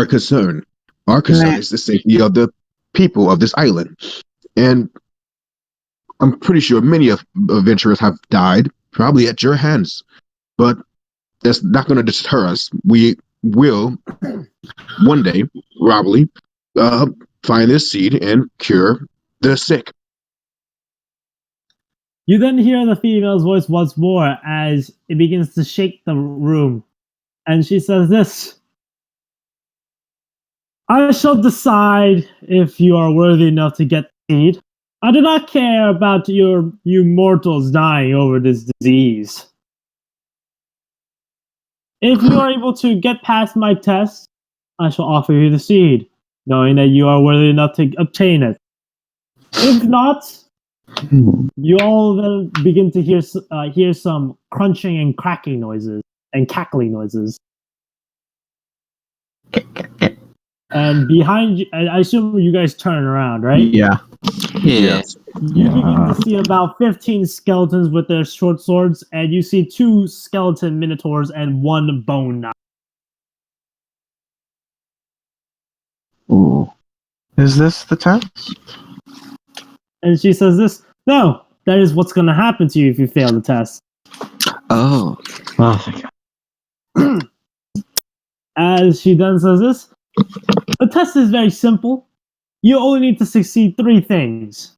concern. Our concern is the safety of the people of this island. And I'm pretty sure many of adventurers have died, probably at your hands. But that's not going to deter us. We will one day, probably, find this seed and cure the sick. You then hear the female's voice once more as it begins to shake the room. And she says this: I shall decide if you are worthy enough to get the seed. I do not care about you mortals dying over this disease. If you are able to get past my test, I shall offer you the seed, knowing that you are worthy enough to obtain it. If not, you all then begin to hear some crunching and cracking noises and cackling noises. And behind you, I assume you guys turn around, right? Yeah. Yeah. You begin to see about 15 skeletons with their short swords, and you see 2 skeleton minotaurs and 1 bone knight. Ooh. Is this the test? And she says this: no, that is what's going to happen to you if you fail the test. Oh. Oh, thank God. As she then says this: the test is very simple. You only need to succeed 3 things.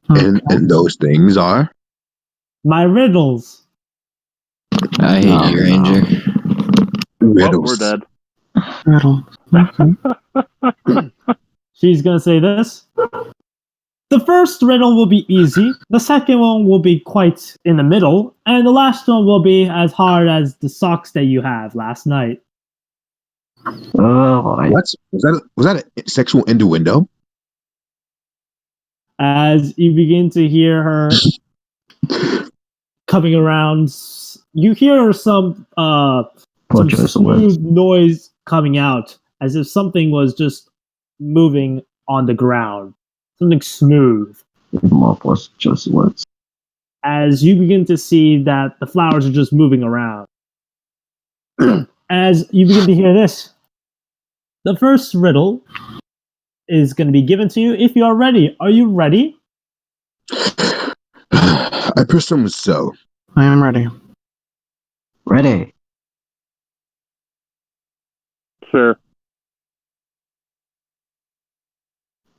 And those things are My riddles. I hate No, you, no. Ranger. Well, riddles. we're dead. Riddle. Okay. She's going to say this: the first riddle will be easy, the second one will be quite in the middle, and the last one will be as hard as the socks that you have last night. Oh, boy. What was that a sexual innuendo? As you begin to hear her coming around, you hear some Poor choice of words. smooth noise coming out, as if something was just moving on the ground. Something smooth. Even more poor choice of words. As you begin to see that the flowers are just moving around. As you begin to hear this, the first riddle is going to be given to you if you are ready. Are you ready? I presume so. I am ready. Ready. Sure.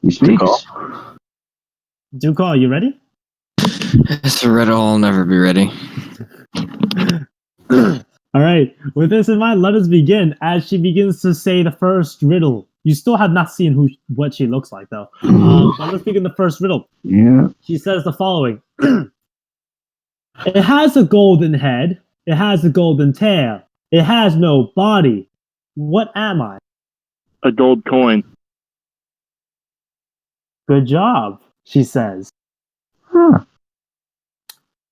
You speaks. Duke, are you ready? This riddle will never be ready. All right. With this in mind, let us begin. As she begins to say the first riddle, you still have not seen what she looks like, though. But let's begin the first riddle. Yeah. She says the following: it has a golden head. It has a golden tail. It has no body. What am I? A gold coin. Good job, she says. Huh.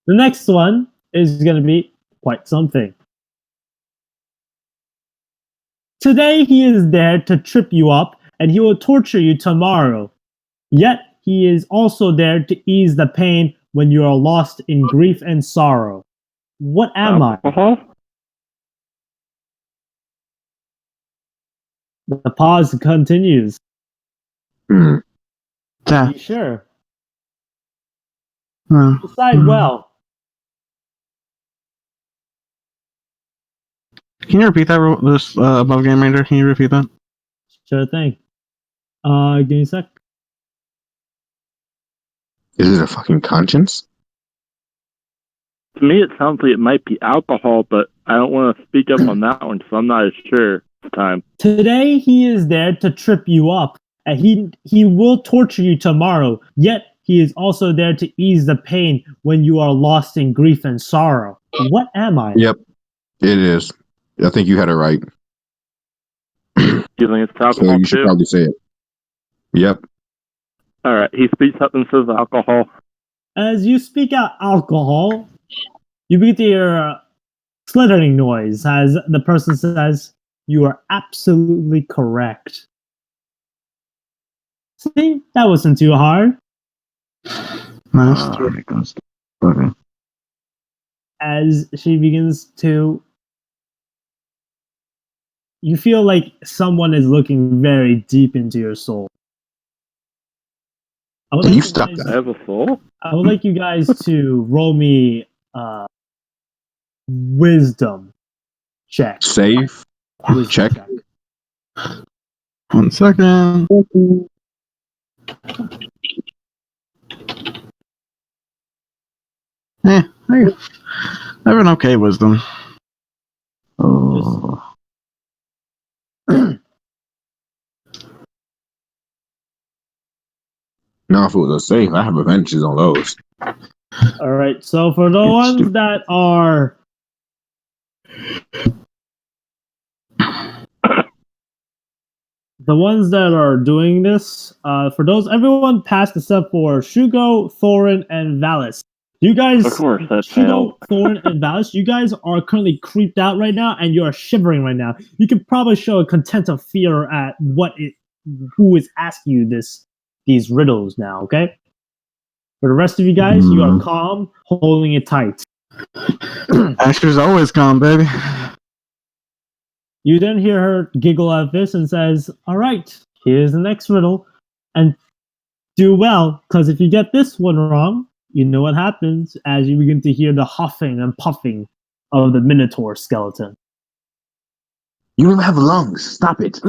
The next one is going to be quite something. Today he is there to trip you up, and he will torture you tomorrow. Yet he is also there to ease the pain when you are lost in grief and sorrow. What am I? Alcohol? The pause continues. Hmm. Are you sure? No. Decide well. Can you repeat that? This above Game Ranger. Can you repeat that? Sure thing. Give me a sec. Is it a fucking conscience? To me, it sounds like it might be alcohol, but I don't want to speak up on that one, so I'm not as sure. time. Today he is there to trip you up, and he will torture you tomorrow. Yet he is also there to ease the pain when you are lost in grief and sorrow. What am I? Yep, it is. I think you had it right. Do you think it's So alcohol you should too? probably say it. Yep. All right. He speaks up and says alcohol. As you speak out alcohol, you begin to hear a slithering noise as the person says, "You are absolutely correct." See, that wasn't too hard. Nice. Here it goes. Okay. As she begins to, you feel like someone is looking very deep into your soul. I would Can like you you stop guys- I that? have a soul. I would like you guys to roll me wisdom check. Save. Wisdom Check. 1 second. I have an okay wisdom. Oh. Now, if it was a save, I have advantages on those. All right. So for the It's ones stupid. that are doing this, for those everyone passed except for Shugo, Thorin, and Valis. You guys, Of course, that Shugo, failed. Thorin, and Valis, you guys are currently creeped out right now, and you are shivering right now. You can probably show a content of fear at who is asking you these riddles now. Okay. For the rest of you guys, you are calm, holding it tight. Asher's always calm, baby. You then hear her giggle at this and says, "All right, here's the next riddle. And do well, because if you get this one wrong, you know what happens as you begin to hear the huffing and puffing of the Minotaur skeleton." You don't have lungs. Stop it.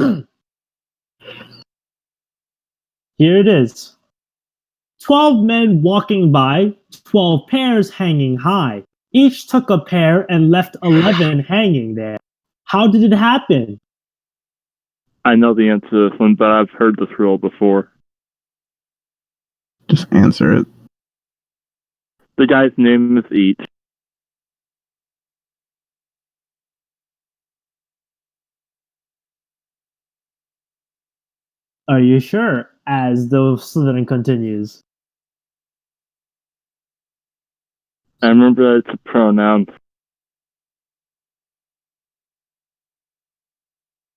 Here it is. 12 men walking by, 12 pears hanging high. Each took a pear and left 11 hanging there. How did it happen? I know the answer to this one, but I've heard this riddle before. Just answer it. The guy's name is Eat. Are you sure? As the slithering continues. I remember that it's a pronoun.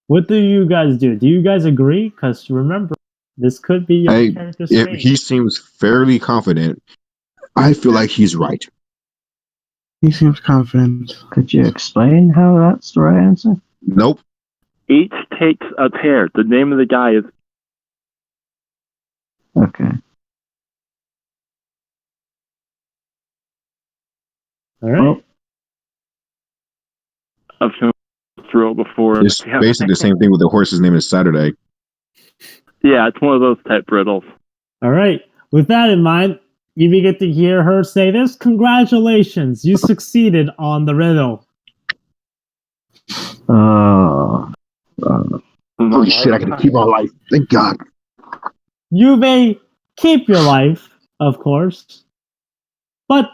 What do you guys do? Do you guys agree? Because remember, this could be your character's If fate. he seems fairly confident, I feel like he's right. He seems confident. Could you explain how that's the right answer? Nope. Each takes a pear. The name of the guy is. Okay. All right. Well, I've shown this riddle before. It's basically the same thing with the horse's name is Saturday. Yeah, it's one of those type riddles. All right. With that in mind, you get to hear her say this. Congratulations, you succeeded on the riddle. Holy shit, I can keep my life. Thank God. You may keep your life, of course, but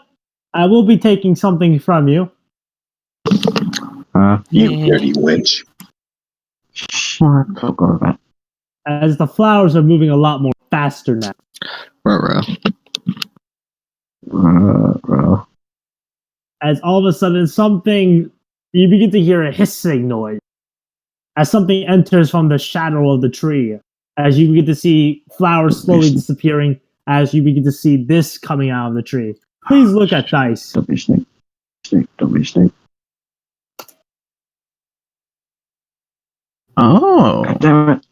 I will be taking something from you. You dirty wench. Don't go back. As the flowers are moving a lot more faster now. Ruh-roh. Bro. As all of a sudden you begin to hear a hissing noise as something enters from the shadow of the tree, as you begin to see flowers slowly disappearing, as you begin to see this coming out of the tree. Please look at dice. Don't be snake. Snake, don't be snake. Oh. God damn it.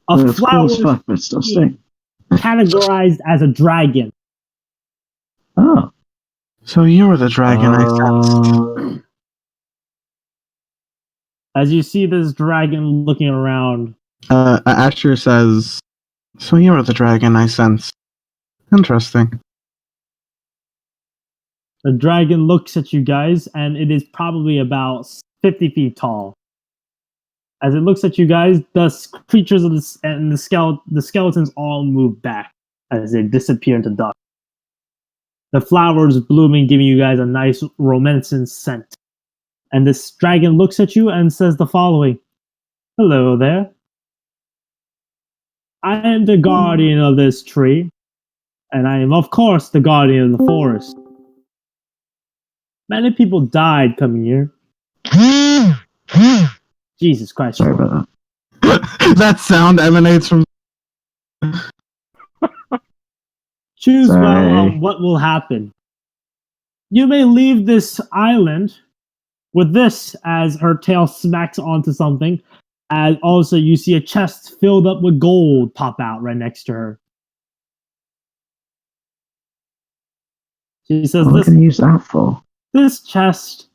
A It's cool flower as fuck, but still snake. categorized as a dragon. Oh. So you were the dragon I sensed. As you see this dragon looking around, Asher says, so you were the dragon I sensed. Interesting. the dragon looks at you guys, and it is probably about 50 feet tall. As it looks at you guys, the creatures of the skeletons all move back as they disappear into dust. The flowers blooming, giving you guys a nice romancing scent. And this dragon looks at you and says the following: "Hello there. I am the guardian of this tree, and I am, of course, the guardian of the forest. Many people died coming here. Jesus Christ. Sorry about That sound emanates from. Choose well Sorry. on what will happen. You may leave this island with this," as her tail smacks onto something. And also, you see a chest filled up with gold pop out right next to her. She says, What can I use that for? This chest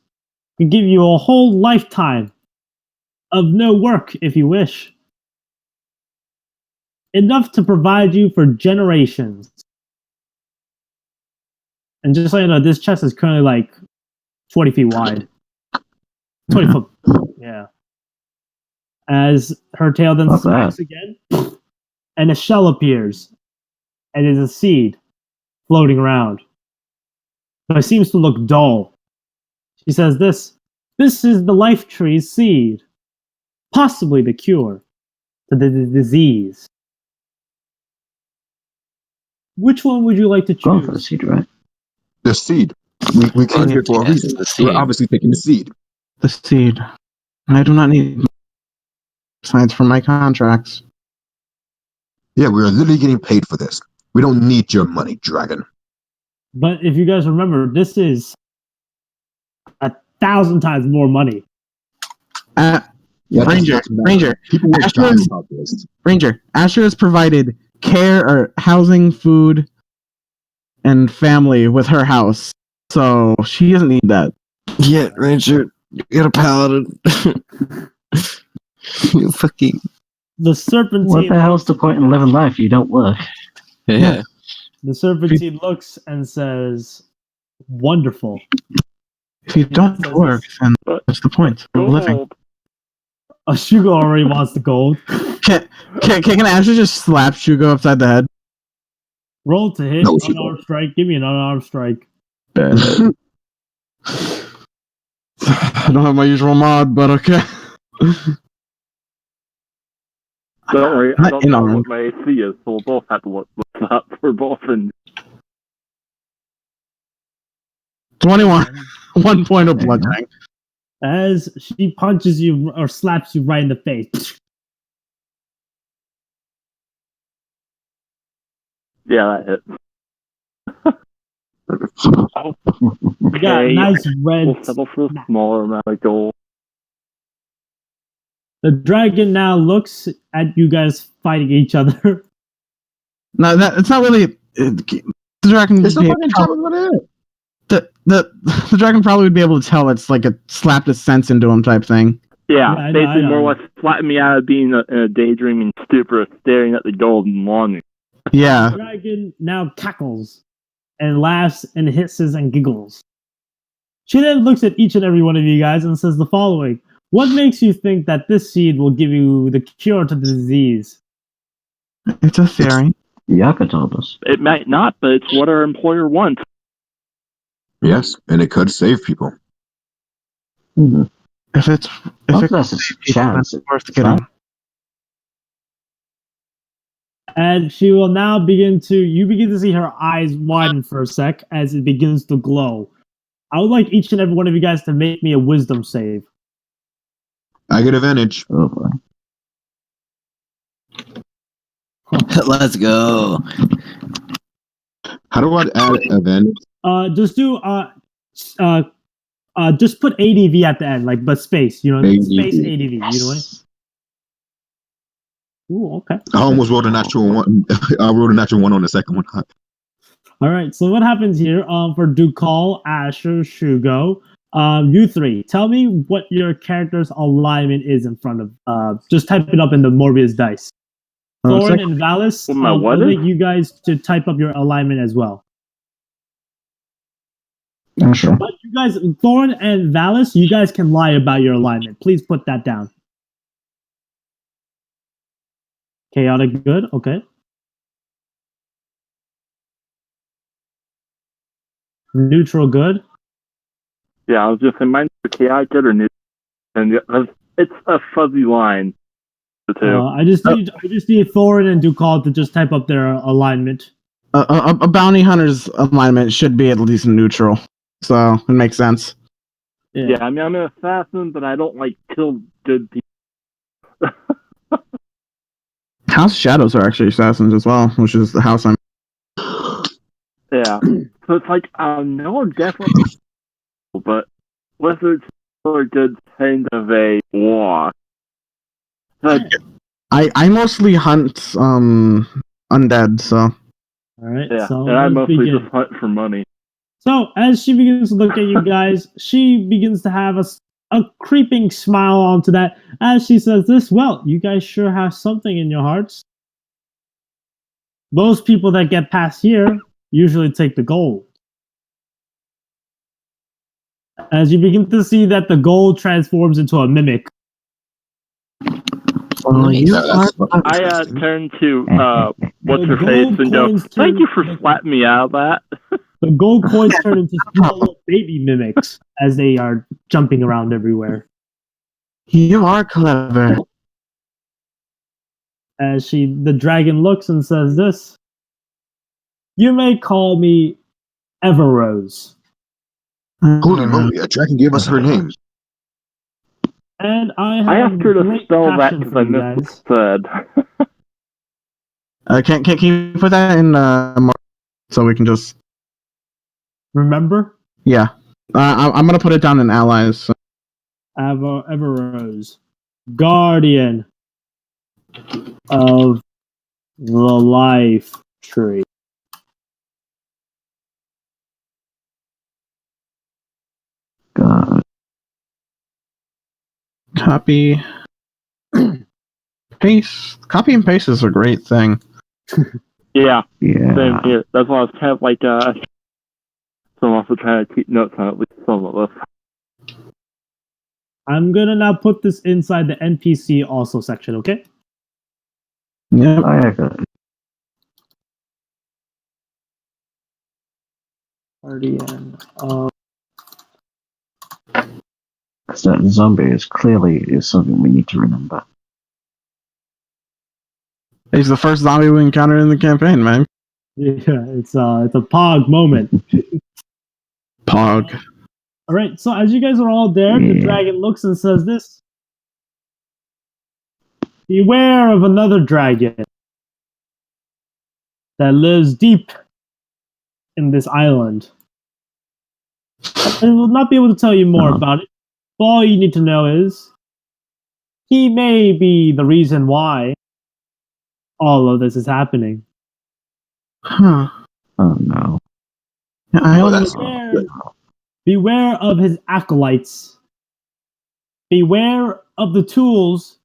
can give you a whole lifetime of no work if you wish. Enough to provide you for generations. And just so you know, this chest is currently like 20 feet wide. 20 foot. Yeah. As her tail then Not smacks bad. again, and a shell appears. And it is a seed floating around. But it seems to look dull. She says, This is the life tree's seed. Possibly the cure to the disease. Which one would you like to Going for the choose? seed, right? The seed. We came here for a Yes, reason. the seed. We're obviously taking the seed. The seed. I do not need signs for my contracts. Yeah, we're literally getting paid for this. We don't need your money, dragon. But if you guys remember, this is 1,000 times more money. Yeah, Ranger, that's not- Ranger, People were Asher dying is- about this. Ranger. Asher has provided care or housing, food, and family with her house, so she doesn't need that. Yeah, Ranger, you got a paladin. You fucking The serpentine. What the hell's the point in living life? You don't work. yeah. The serpentine looks and says, "Wonderful." If you don't says work, then But- what's the point of living? Gold. Shugo already wants the gold. Can Asher just slap Shugo upside the head? Roll to hit. No, Shugo. Unarmed strike. Give me an unarmed strike. I don't have my usual mod, but okay. Don't worry, I Not don't know unarmed. what my AC is, so we'll both have to look up. We're both in. 21. 1 point of bludgeoning. As she punches you or slaps you right in the face. Yeah, that hit. You got a Okay, nice red. we'll settle for a smaller amount of gold. The dragon now looks at you guys fighting each other. No, it's not really. The dragon. It's would not be- fucking time about it. the dragon probably would be able to tell it's like a slapped a sense into him type thing. Yeah, I know, basically I know. more or less flattened me out of being in a daydreaming stupor, staring at the gold and longing. Yeah. The dragon now cackles and laughs and hisses and giggles. She then looks at each and every one of you guys and says the following: What makes you think that this seed will give you the cure to the disease? It's a theory. Yaka told us. It might not, but it's what our employer wants. Yes, and it could save people. Mm-hmm. If it's Well, that's a chance. it's worth getting. And she will now begin to see her eyes widen for a sec as it begins to glow. I would like each and every one of you guys to make me a wisdom save. I get advantage. Oh boy. Let's go. How do I add advantage? Just put ADV at the end, like, but space, ADV. space ADV, you know what? Ooh, okay. I almost rolled a natural one. I rolled a natural one on the second one. All right, so what happens here for Dukal, Asher, Shugo, you three, tell me what your character's alignment is in front of, just type it up in the Morbius dice. Thorin and Valis, Well, my what I'll is? make you guys to type up your alignment as well. Okay. But you guys, Thorn and Valis, you guys can lie about your alignment. Please put that down. Chaotic good, okay. Neutral good. Yeah, I was just saying, mine's chaotic good or neutral, and it's a fuzzy line. The two. I just need Thorin and Ducal to just type up their alignment. A bounty hunter's alignment should be at least neutral, so it makes sense. Yeah, I mean, I'm an assassin, but I don't like kill good people. House Shadows are actually assassins as well, which is the house I'm. Yeah, so it's like no, I'm definitely, but wizards are good kind of a wash. But I mostly hunt undead, so. All right. yeah, So and I let's mostly begin. just hunt for money. So as she begins to look at you guys, she begins to have a creeping smile onto that as she says this. Well, you guys sure have something in your hearts. Most people that get past here usually take the gold. As you begin to see that the gold transforms into a mimic. Oh, you are. I turn to what's The her face gold and go, coins thank you turn- for slapping me out of that. The gold coins turn into small little baby mimics as they are jumping around everywhere. You are clever. As the dragon looks and says this. You may call me Everrose. Holy moly, a dragon gave us her name. And I have I asked her to great spell that passion because for I you missed guys. what it said. Can you put that in so we can just Remember? yeah. I'm gonna put it down in allies. So. Everrose. Guardian of the life tree. God. Copy. Paste. Copy and paste is a great thing. Yeah, Yeah. same here. That's why I was kind of like, so I'm also trying to keep notes on at least some of us. I'm gonna now put this inside the NPC also section, okay? Yep. I got it. Guardian. Because that zombie is something we need to remember. He's the first zombie we encountered in the campaign, man. Yeah, it's a Pog moment. Pog. All right, so as you guys are all there, the Yeah. dragon looks and says this. Beware of another dragon that lives deep in this island. I will not be able to tell you more about it. But all you need to know is he may be the reason why all of this is happening. Huh. Oh no. I Oh, only that's Beware of his acolytes. Beware of the tools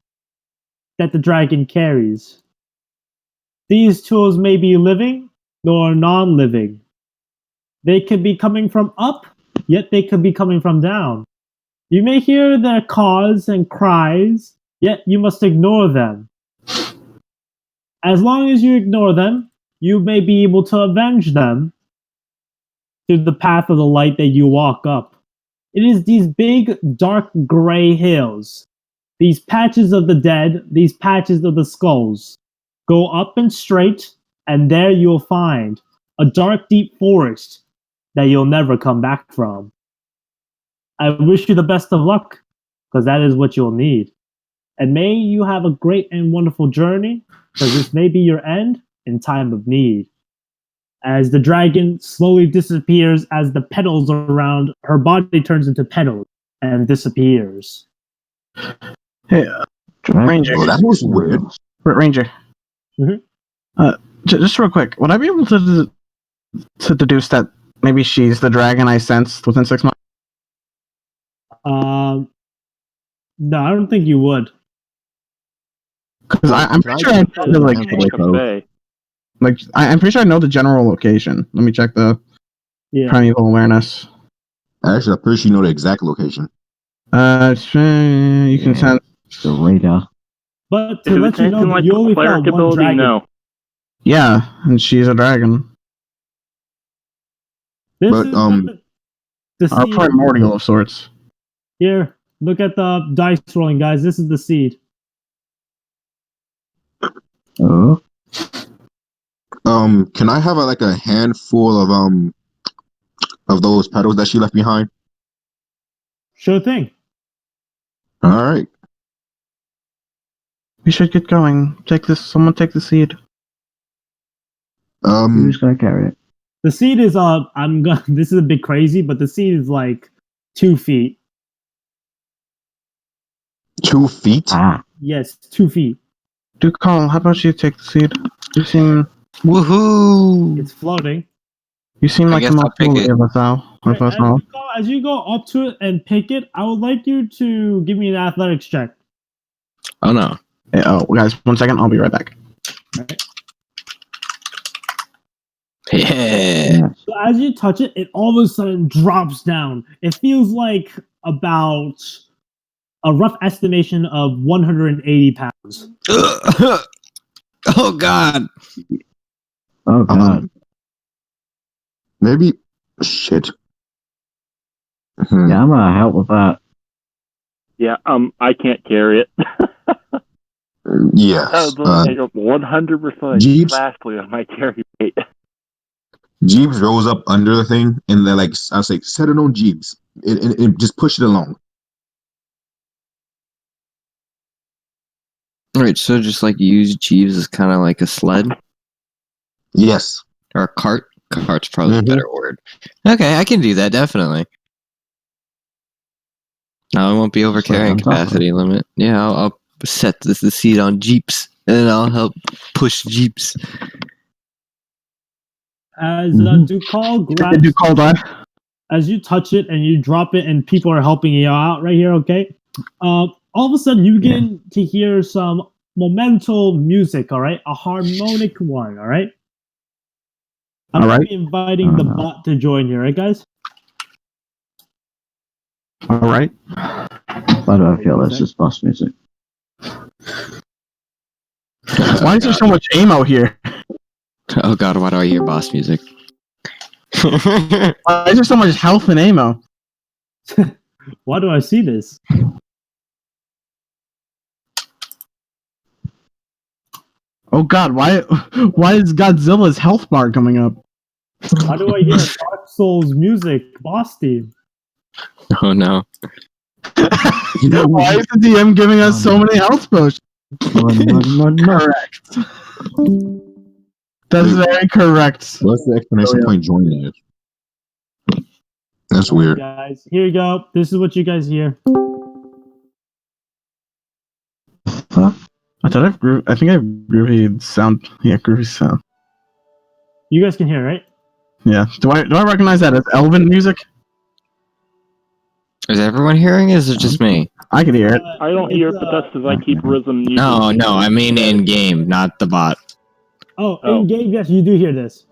that the dragon carries. These tools may be living nor non-living. They could be coming from up, yet they could be coming from down. You may hear their caws and cries, yet you must ignore them. As long as you ignore them, you may be able to avenge them through the path of the light that you walk up. It is these big, dark gray hills, these patches of the dead, these patches of the skulls. Go up and straight, and there you'll find a dark, deep forest that you'll never come back from. I wish you the best of luck, because that is what you'll need. And may you have a great and wonderful journey, because this may be your end in time of need. As the dragon slowly disappears, as the petals around her body turns into petals and disappears. Hey, Ranger. Oh, that was weird. Ranger. Mhm. Just real quick, would I be able to deduce that maybe she's the dragon I sensed within 6 months? No, I don't think you would. Because I'm pretty sure I know the I'm pretty sure I know the general location. Let me check the Yeah. primeval awareness. Actually, I'm pretty sure you know the exact location. You can send. The radar. But If to it let was you know anything that like you only cleric found one ability, dragon. no. Yeah, and she's a dragon. This But, is what the Or seed. primordial of sorts. Here, look at the dice rolling, guys. This is the seed. Oh. Can I have a handful of those petals that she left behind? Sure thing. All right. We should get going. Someone take the seed. Who's gonna carry it? The seed is I'm gonna. This is a bit crazy, but the seed is like 2 feet. 2 feet. Ah. Yes, 2 feet. Dude, Colin, how about you take the seed? You seem Woohoo! It's floating. like guess the I'll most pick it. of us all. Of us all. As you go up to it and pick it, I would like you to give me an athletics check. Oh no. Guys, 1 second. I'll be right back. Right. Yeah. So as you touch it, it all of a sudden drops down. It feels like about a rough estimation of 180 pounds. Oh god. Oh god. Maybe. Shit. Yeah, I'm gonna help with that. Yeah, I can't carry it. Yes. That would take up 100% Jeeves? vastly on my carry weight. Jeeves rolls up under the thing and then I was like, set it on Jeeves. It just push it along. Alright, so just like use Jeeves as kind of like a sled Yes. or a cart. Cart's probably a Mhm. better word. Okay, I can do that definitely. No, I won't be over Sled carrying on top of capacity limit. Yeah, I'll set the seat on Jeeps and then I'll help push Jeeps. As Mhm. Ducal grabs, Do call die. as you touch it and you drop it, and people are helping you out right here. Okay. All of a sudden, you begin to hear some momental music. All right, a harmonic one. All right. I'm All gonna right. be inviting the bot to join you, right, guys? All right. Why do I feel this is boss music? Why is there so much ammo here? Oh god, why do I hear boss music? Why is there so much health and ammo? Why do I see this? Oh god, why is Godzilla's health bar coming up? Why do I hear Dark Souls music, boss theme? Oh no. Why is the DM giving us so many health potions? No. Correct. That's very correct. What's the explanation point joining it? That's weird. Guys, here you go. This is what you guys hear. I think I have groovy sound. Yeah, groovy sound. You guys can hear, right? Yeah. Do I recognize that as Elven music? Is everyone hearing it? Or is it just me? I can hear it. I don't hear it, but that's because I keep rhythm music. No, I mean in game, not the bot. Oh, Oh. in game, yes, you do hear this.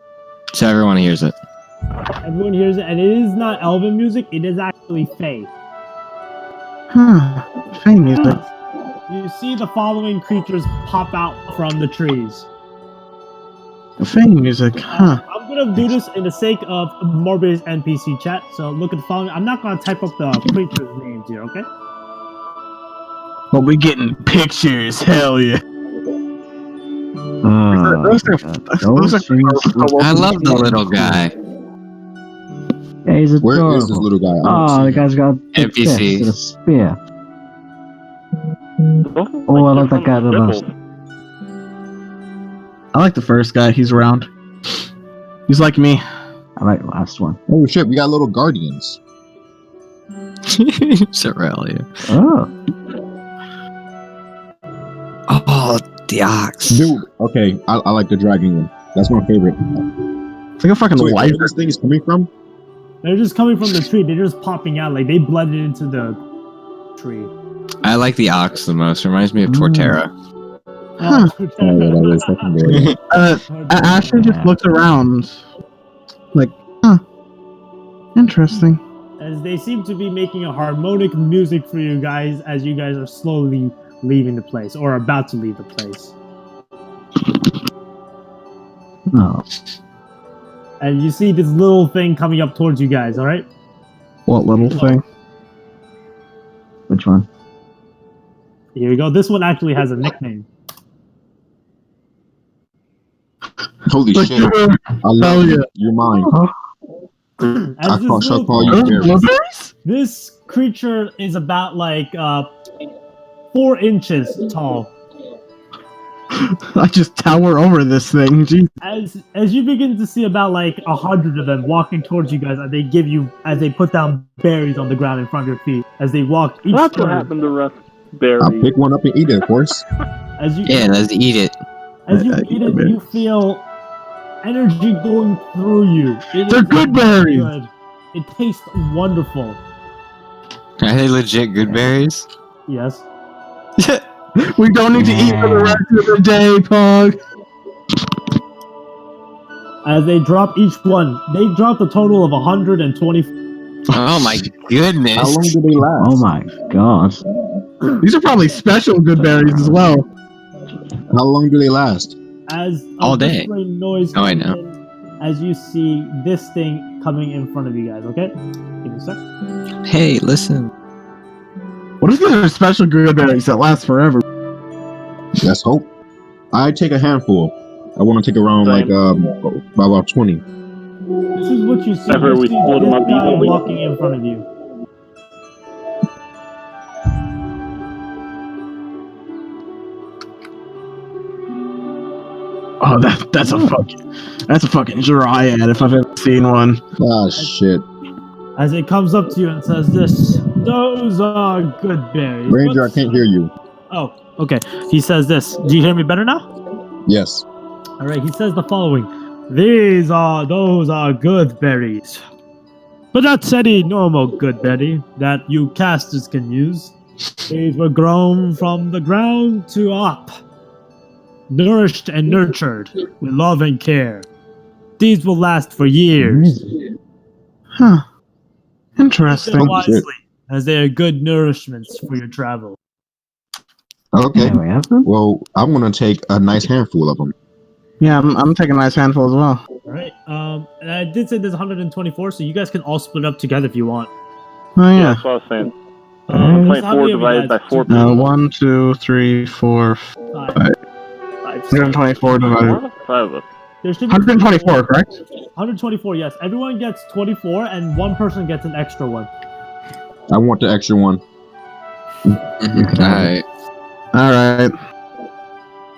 So everyone hears it. Everyone hears it, and it is not Elven music. It is actually Fae. Fey music. You see the following creatures pop out from the trees. Fey music. Huh. I'm gonna do this in the sake of Morbius NPC chat. So look at the following. I'm not gonna type up the creatures' names here, okay? But we getting pictures. Hell yeah. Those I love the little guy. Yeah, he's adorable. Where is this little guy? I don't Oh, see the him. guy's got a big NPC. fist and a spear. Those are Oh, I like that different guy the most. riddles. I like the first guy. He's around. He's like me. I like the last one. Oh shit, we got little guardians. Aurelia. Oh. Oh, the ox. Dude, okay, I like the dragon one. That's my favorite. It's like a fucking So wait, life. where this thing is coming from? They're just coming from the tree. They're just popping out. Like they blended into the tree. I like the ox the most. Reminds me of Torterra. Huh. Oh, yeah, that is secondary. Ashley just looks around. Like, huh. Interesting. as they seem to be making a harmonic music for you guys as you guys are slowly leaving the place or about to leave the place. No. And you see this little thing coming up towards you guys, alright? What little thing? Which one? Here we go. This one actually has a nickname. Holy Like, shit! I love you. You're mine. As I this shall little call you Those Barry. blueberries? This creature is about like 4 inches tall. I just tower over this thing. Jeez. As you begin to see about like 100 of them walking towards you guys, as they put down berries on the ground in front of your feet, as they walk each That's what turn, happened to Russ I'll Berry. pick one up and eat it, of course. as you Yeah, let's eat it. as you eat it, you feel energy going through you. It They're is good berries. good. It tastes wonderful. Are they legit good berries? Yes. We don't need to eat for the rest of the day, Pug. As they drop each one, they drop a total of 120. Oh my goodness. How long do they last? Oh my god. These are probably special good berries as well. How long do they last? As a All day. whistling noise Oh, I comes know. in, as you see this thing coming in front of you guys, okay? Give me a sec. Hey, listen. What if these are special good berries that last forever? Let's hope. I take a handful. I want to take around Same. about 20. This is what you see. Ever You we see split 'em this up guy evenly? walking in front of you. Oh, that's a fucking dryad if I've ever seen one. Ah, shit. As it comes up to you and says this, those are good berries. Ranger, I What's- can't hear you. Oh, okay. He says this. Do you hear me better now? Yes. All right. He says the following. Those are good berries. But that's any normal good berry that you casters can use. These were grown from the ground to up. Nourished and nurtured with love and care. These will last for years. Huh. Use them Interesting. wisely, as they are good nourishments for your travel. Okay. There we have them. Well, I'm going to take a nice handful of them. Yeah, I'm taking a nice handful as well. All right. And I did say there's 124, so you guys can all split up together if you want. Oh Yeah, yeah. that's what I was saying. There's how 24 many of you divided by guys? 4 1, 2, 3, 4, Five. 124 divided. 5 of us. There should be 124, correct? 124, yes. Everyone gets 24, and one person gets an extra one. I want the extra one. Alright. All right.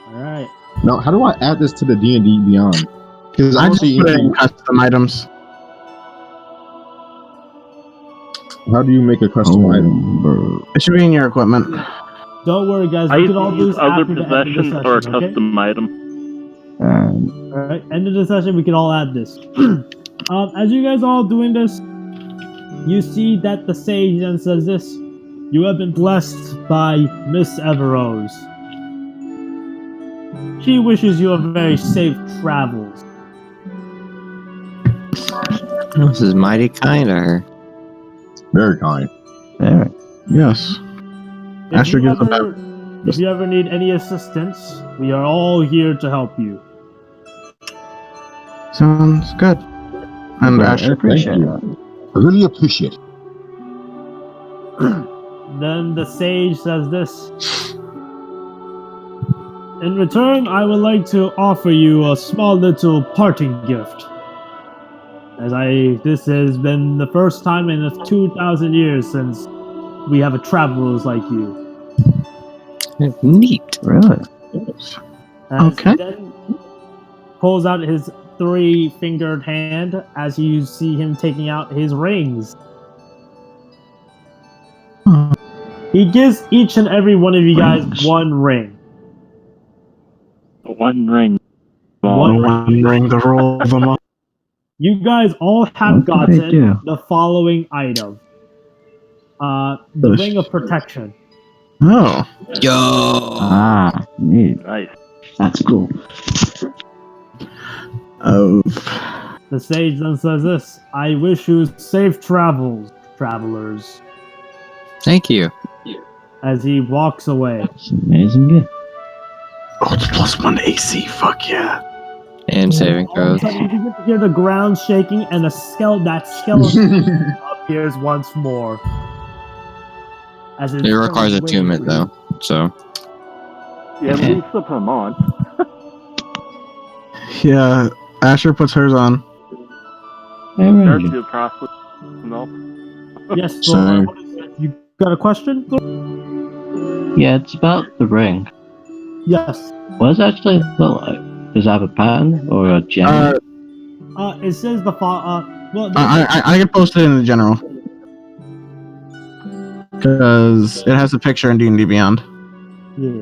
All right. Now, how do I add this to the D&D Beyond? Because I I don't just see put anything. in custom items. How do you make a custom item? bro. It should be in your equipment. Don't worry, guys. I We used can all to do use this other after the end of the possessions session, or a okay? custom item. All right. End of the session. We can all add this. As you guys are all doing this, you see that the sage then says this. You have been blessed by Miss Everose. She wishes you a very safe travels. This is mighty kind of her. Very kind. There. Yes. If Asher you, gives a ever, if you ever need any assistance, we are all here to help you. Sounds good. And I Asher, appreciate you. that. I really appreciate it. Then the sage says this. In return, I would like to offer you a small little parting gift. This has been the first time in 2,000 years since we have a travelers like you. Neat. Really? As Okay. he then pulls out his 3-fingered hand as you see him taking out his rings. Hmm. He gives each and every one of you guys one ring. One ring. One One ring to roll them up. You guys all have What did they do? gotten the following item. The Yes. Ring of Protection. Oh. Yo. Ah, neat. Nice. That's cool. Oh. The sage then says this. I wish you safe travels. travelers. Thank you. As he walks away. It's an amazing gift. Oh, it's +1 AC. Fuck yeah. And saving All of a throws. sudden, you can hear the ground shaking, and that skeleton appears once more. As It requires attunement though, so Yeah, at least per month. Yeah, Asher puts hers on. Hey, There's Ranger. the process. No. Yes, Same. Thor, you got a question? Thor? Yeah, it's about the ring. Yes. What does it actually look like? Does it have a pattern or a gem? It says the well, I can post it in the general because it has a picture in D&D Beyond. yeah.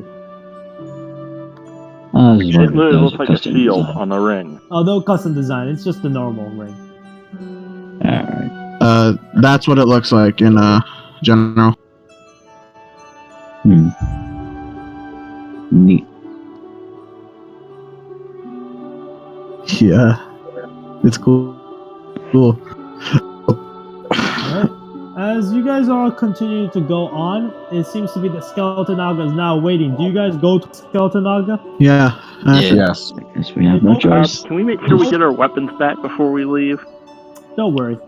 I was It wondering if literally there was looks a like a custom shield design. on the ring. Oh, no custom design. It's just the normal ring. Alright. That's what it looks like in general. Neat. Yeah, it's cool. Cool. Alright. As you guys all continue to go on, it seems to be the Skeleton Naga is now waiting. Do you guys go to Skeleton Naga? Yeah. Asher. Yes. I guess we have no choice. Can we make sure we get our weapons back before we leave? Don't worry.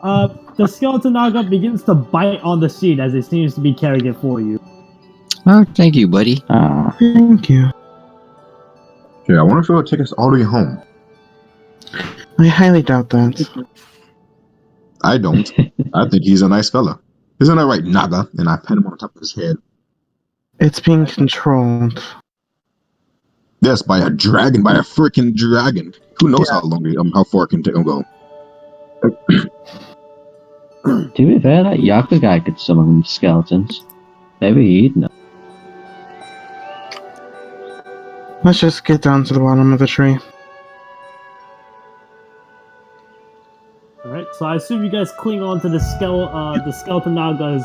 The Skeleton Naga begins to bite on the seat as it seems to be carrying it for you. oh, thank you, buddy. Thank you. Yeah, I wonder if it'll take us all the way home. I highly doubt that. I don't. I think he's a nice fella. Isn't that right, Naga? And I pat him on top of his head. It's being controlled. Yes, by a dragon, by a freaking dragon. Who knows how long, how far it can go? To be fair, that Yaku guy could summon skeletons. Maybe he'd know. Let's just get down to the bottom of the tree. Alright, so I assume you guys cling on to the Skeleton Naga's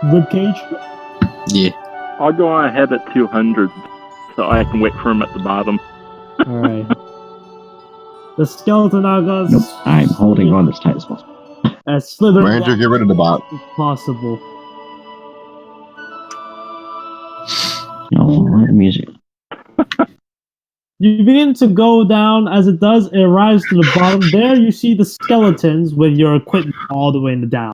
ribcage. Yeah. I'll go on ahead at 200 so I can wait for him at the bottom. Alright. The Skeleton Naga's Nope, I'm holding on as tight as possible. as slithering Ranger, get rid of the bot. as possible. Oh, the music. You begin to go down. As it does, it arrives to the bottom. There you see the skeletons with your equipment all the way in the down.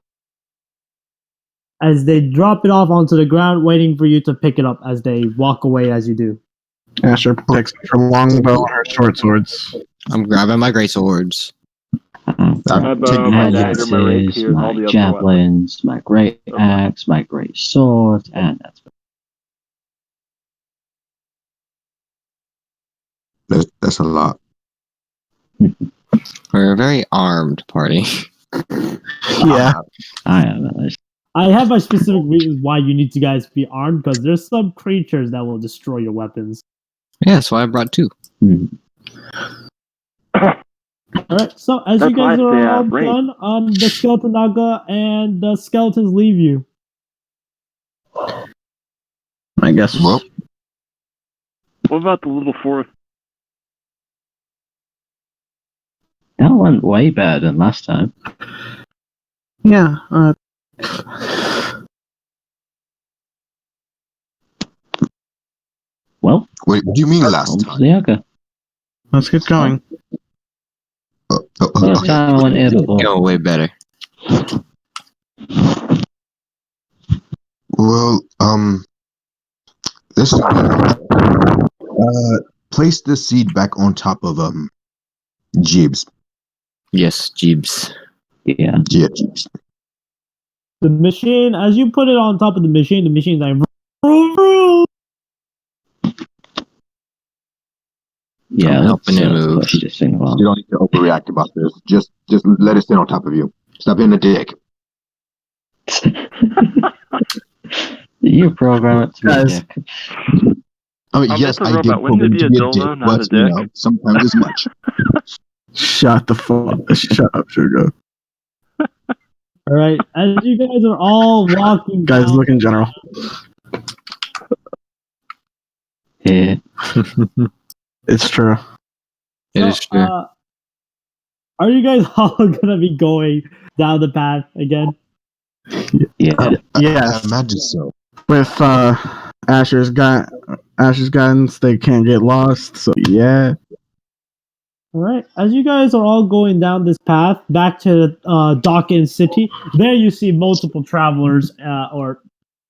As they drop it off onto the ground, waiting for you to pick it up as they walk away as you do. Asher picks her longbow and her short swords. I'm grabbing my great swords. I'm My bow, taking my my dagger, my Lances, rapiers, all my the other weapons. javelins, my great axe, my great sword, and that's That's a lot. We're a very armed party. Yeah. I am at least. I have my specific reasons why you need to guys be armed, because there's some creatures that will destroy your weapons. Yeah, that's why I brought two. Alright, so as That's you guys why I are say, all break. done, the Skeleton Naga and the skeletons leave you. I guess. Well, What about the little forest? That went way better than last time. Yeah. Well, wait, what do you mean last home to time? the Yaku. Let's get going. Last time I went here before. Go way better. Well, this is place the seed back on top of Jeeves. Yes, Jeebs. Yeah. Yeah, Jeeves. The machine, as you put it on top of the machine's like, vroom, vroom. Yeah, I'm helping let's, it move. push this thing along. You don't need to overreact about this. Just let it sit on top of you. Stop being a dick. You program it to be a Guys. dick. I mean, I'm yes, just a I did robot. Wouldn't program it be to a be a dildo, dick, not a but you dick? know, sometimes it's much. Shut the fuck. Shut up, Sugar. Alright, as you guys are all walking Guys, down, look in general. Yeah. It's true. It is true. Are you guys all gonna be going down the path again? Yeah. Yes. I imagine so. With Asher's guidance, they can't get lost. So yeah. All right. As you guys are all going down this path back to Dawkins City, there you see multiple travelers or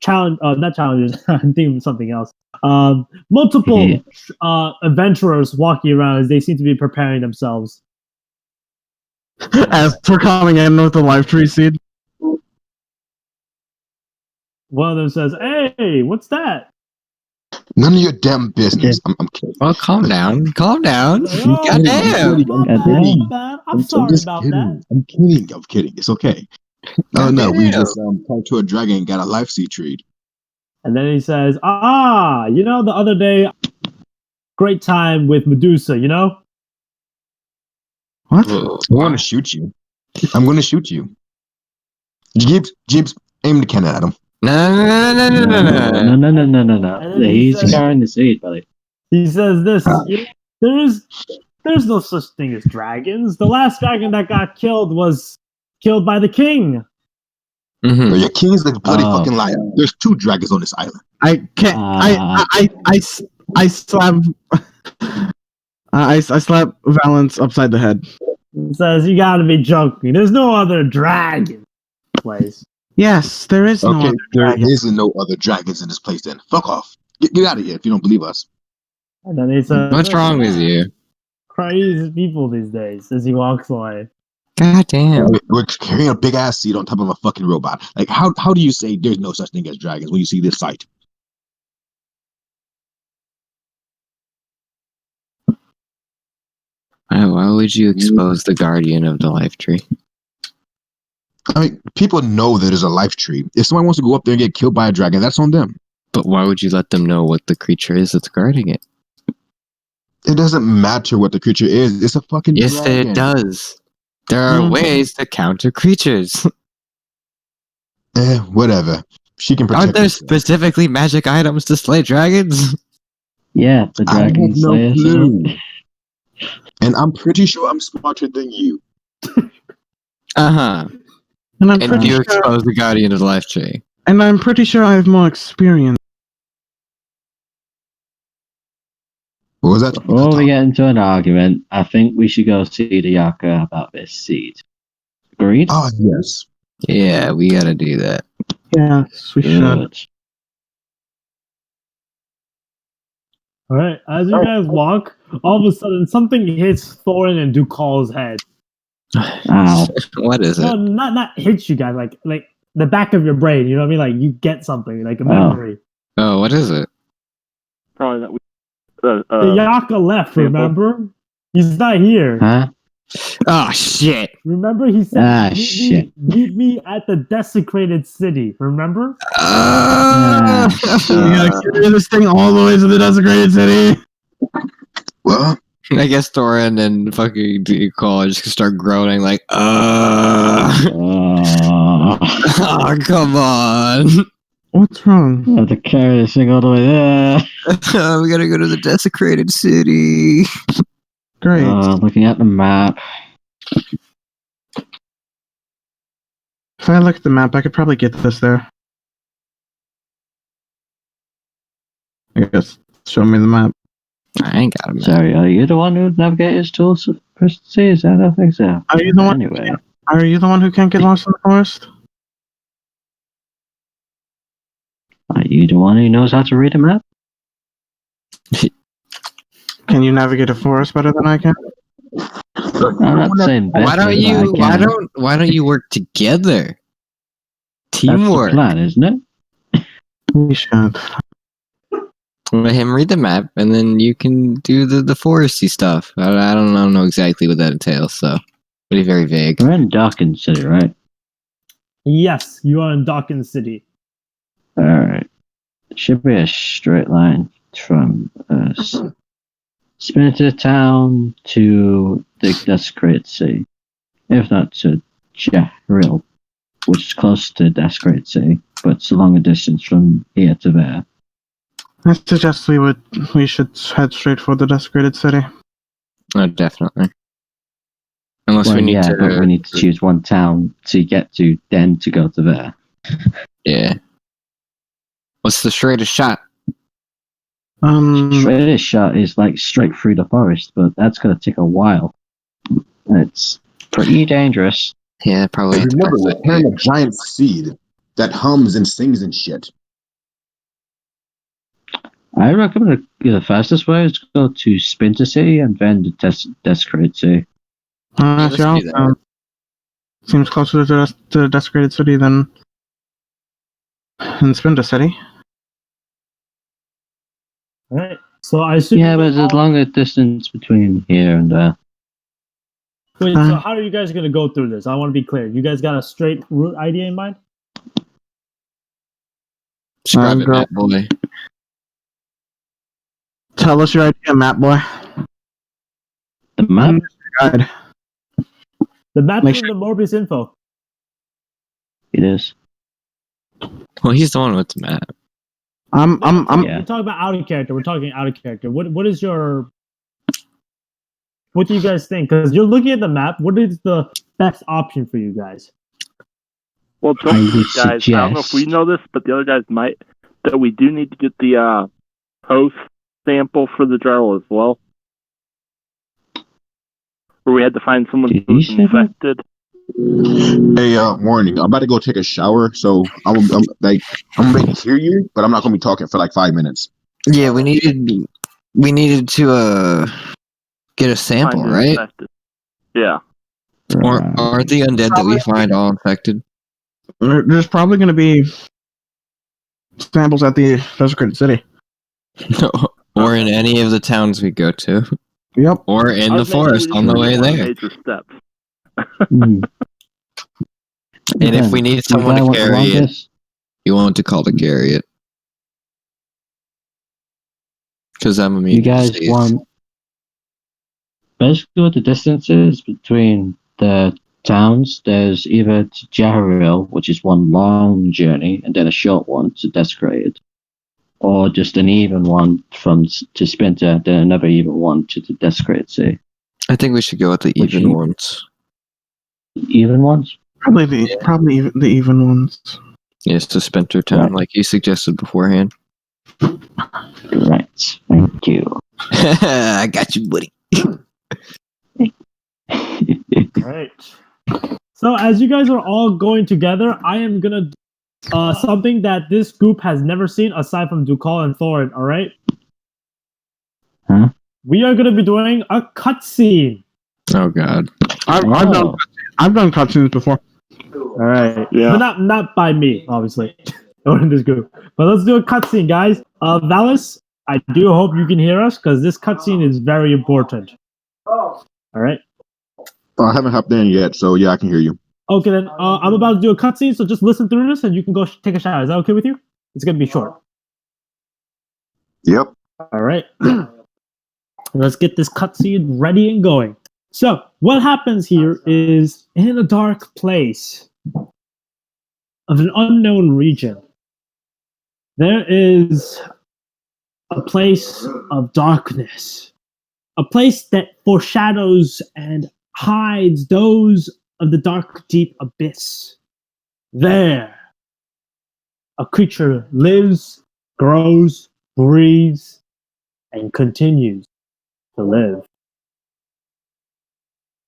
challenge, not challengers. I'm thinking of something else. Multiple adventurers walking around as they seem to be preparing themselves. As we're coming in with the life tree seed. One of them says, "Hey, what's that?" None of your damn business. I'm kidding. Well, calm down. Calm down. Oh, Goddamn. my bad, Goddamn. my bad. I'm I'm sorry just about kidding. that. I'm kidding. I'm kidding. It's okay. Oh no, we Goddamn. just talked to a dragon and got a life seed tree. And then he says, you know, the other day, great time with Medusa, you know? What? Whoa. I want to shoot you. I'm going to shoot you. Jibs, aim the cannon at him. No. No. And then He's says- carrying the seed, buddy. He says this, you know, there's no such thing as dragons. The last dragon that got killed was killed by the king. Mhm. Your king is the bloody Oh. fucking liar. There's 2 dragons on this island. I can't. I slap. I slap Valence upside the head. He says, you gotta be joking. There's no other dragon place. Yes, there is no Okay, other there dragon. is no other dragons in this place. Then fuck off. Get out of here if you don't believe us. And then he says, What's wrong with you? Crazy people these days as he walks away. Goddamn. We're carrying a big ass seed on top of a fucking robot. Like how do you say there's no such thing as dragons when you see this sight? Why would you expose the guardian of the life tree? I mean, people know that there's a life tree. If someone wants to go up there and get killed by a dragon, that's on them. But why would you let them know what the creature is that's guarding it? It doesn't matter what the creature is. It's a fucking Yes, dragon. it does. There are ways to counter creatures. Whatever. She can protect Aren't there herself. specifically magic items to slay dragons? Yeah, the I have dragon no slayer. clue. And I'm pretty sure I'm smarter than you. Uh-huh. And I'm And pretty you sure. expose the guardian of the life tree. And I'm pretty sure I have more experience. What was that? Before we get into an argument, I think we should go see the Yaka about this seed. Agreed? Oh, yes. Yeah, we gotta do that. Yes, we should. Good. All right, as you guys walk, all of a sudden something hits Thorin and Ducal's head. Ow. What is No, it? not hits you guys, like the back of your brain. You know what I mean? Like you get something, like a memory. Oh, what is it? Probably that we. The Yaka left. Remember? He's not here. Huh? Oh, shit. Remember, he said, shit. meet me at the desecrated city. Remember? We gotta carry this thing all the way to the desecrated city. Well, I guess Thorin and fucking Call just start groaning like, Oh. oh, come on. What's wrong? I have to carry this thing all the way there. We gotta go to the desecrated city. Great. Looking at the map. If I look at the map, I could probably get this there. I guess. Show me the map. I ain't got him. Sorry, are you the one who navigates tools for seas? I don't think so. Are you the one? Anyway, Are you the one who can't get lost in the forest? are you the one who knows how to read a map? Can you navigate a forest better than I can? I'm not saying better, Why don't you? but I can. Why don't you work together? That's the Teamwork. plan, isn't it? We should. Let him read the map, and then you can do the foresty stuff. I don't know exactly what that entails, so it'll be very vague. We're in Dawkins City, right? Yes, you are in Dawkins City. Alright. It should be a straight line from us. Spin into the town to the desecrated city. If not to Jahril, which is close to the desecrated city, but it's a longer distance from here to there. I suggest we should head straight for the desecrated city. Oh, definitely. Unless we need to. but we need to choose one town to get to, then to go to there. Yeah. What's the straightest shot? Straightest shot is like straight through the forest, but that's gonna take a while. It's pretty dangerous. Yeah, probably. And remember, we're carrying a giant seed that hums and sings and shit. I recommend the fastest way is to go to Splinter City and then the Desecrated City. let's do that. Seems closer to the Desecrated City than Splinter City. All right. So I assume. Yeah, but there's a longer distance between here and there. Wait, so how are you guys gonna go through this? I want to be clear. You guys got a straight route idea in mind? Describe it, Matt boy. Tell us your idea, Map Boy. The map? Guide. The map Make from the Morbius info. It is. Well, he's the one with the map. I'm Yeah. We're talking about out of character. We're talking out of character. What is your? What do you guys think? Because you're looking at the map. What is the best option for you guys? Well, I don't would guys, I don't know if we suggest- know this, but the other guys might, that we do need to get the post sample for the drill as well. Where we had to find someone Did who was you say that? infected. Hey, warning! I'm about to go take a shower, so I'm ready to hear you, but I'm not gonna be talking for like 5 minutes. Yeah, we needed to get a sample, Find the right? infected. Yeah. Or are the undead that we find all infected? There's probably going to be samples at the Desecrated City. Or in any of the towns we go to. Yep. Or in I the was thinking forest we on the just way need one there. Major steps. Mm. And if we need someone to carry it, you want to call to carry it. Because I'm You guys want basically what the distance is between the towns. There's either to Jaharil, which is one long journey, and then a short one to Desecrated, or just an even one to Splinter, then another even one to the Desecrated City. I think we should go with the Which even you- ones. Even ones? Probably the even ones. Yes, to Splinter Town, Right. like you suggested beforehand. Right. Thank you. I got you, buddy. All right. So as you guys are all going together, I am gonna something that this group has never seen aside from Dukal and Thorin. All right. Huh? We are gonna be doing a cutscene. Oh God. I've done cutscenes before. All right. Yeah. But not by me, obviously, or in this group. But let's do a cutscene, guys. Valis, I do hope you can hear us because this cutscene is very important. All right. I haven't hopped in yet, so yeah, I can hear you. Okay, then I'm about to do a cutscene, so just listen through this and you can go take a shower. Is that okay with you? It's gonna be short. Yep. All right. Let's get this cutscene ready and going. So, what happens here is in a dark place of an unknown region, there is a place of darkness, a place that foreshadows and hides those of the dark, deep abyss. There, a creature lives, grows, breathes, and continues to live.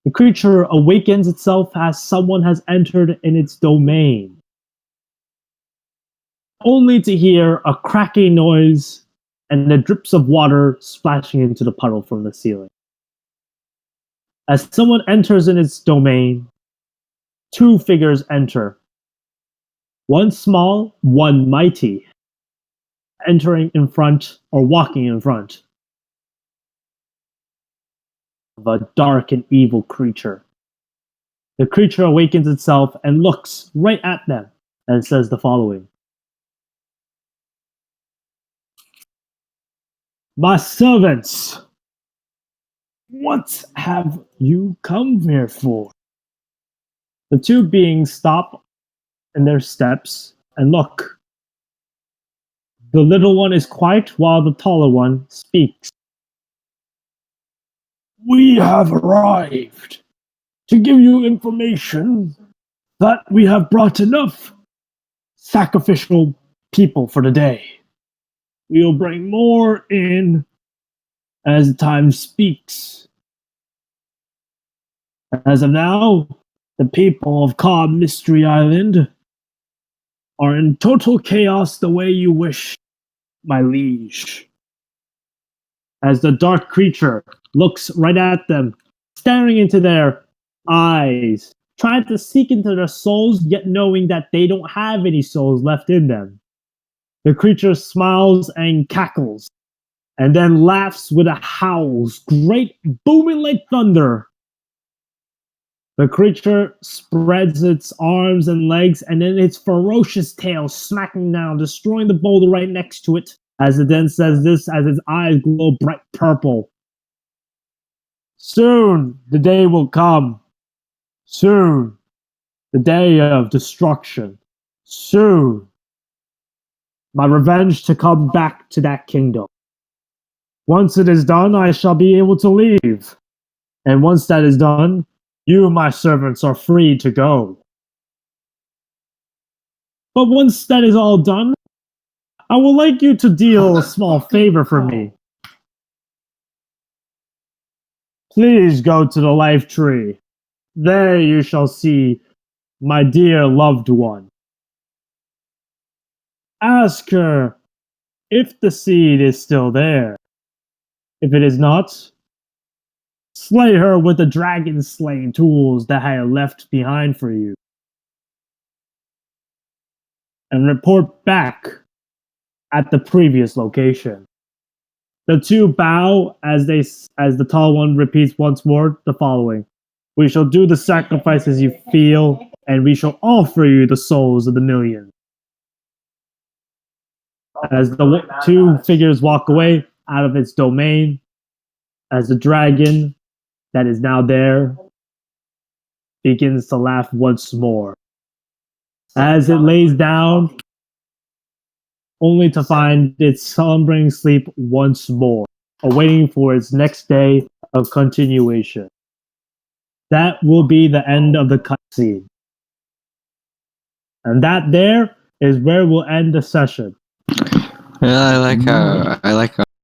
The creature awakens itself as someone has entered in its domain, only to hear a cracking noise and the drips of water splashing into the puddle from the ceiling. As someone enters in its domain, two figures enter. One small, one mighty, entering in front or walking in front of a dark and evil creature. The creature awakens itself and looks right at them and says the following. My servants, what have you come here for? The two beings stop in their steps and look. The little one is quiet while the taller one speaks. We have arrived. to give you information that we have brought enough sacrificial people for the day. We will bring more in as time speaks. As of now, the people of Cobb Mystery Island are in total chaos the way you wish, my liege. As the dark creature looks right at them, staring into their eyes, trying to seek into their souls, yet knowing that they don't have any souls left in them. The creature smiles and cackles, and then laughs with a howls, great booming like thunder. The creature spreads its arms and legs, and then its ferocious tail smacking down, destroying the boulder right next to it, as it then says this as its eyes glow bright purple. Soon the day will come. Soon the day of destruction. Soon my revenge to come back to that kingdom. Once it is done, I shall be able to leave. And once that is done, you, my servants, are free to go. But once that is all done, I would like you to deal a small favor for me. Please go to the life tree. There you shall see my dear loved one. Ask her if the seed is still there. If it is not, slay her with the dragon slaying tools that I have left behind for you. And report back at the previous location. The two bow as the tall one repeats once more the following. We shall do the sacrifices you feel, and we shall offer you the souls of the millions. As the two figures walk away out of its domain, as the dragon that is now there begins to laugh once more. As it lays down, only to find its slumbering sleep once more, awaiting for its next day of continuation. That will be the end of the cutscene. And that there is where we'll end the session. Well, I like how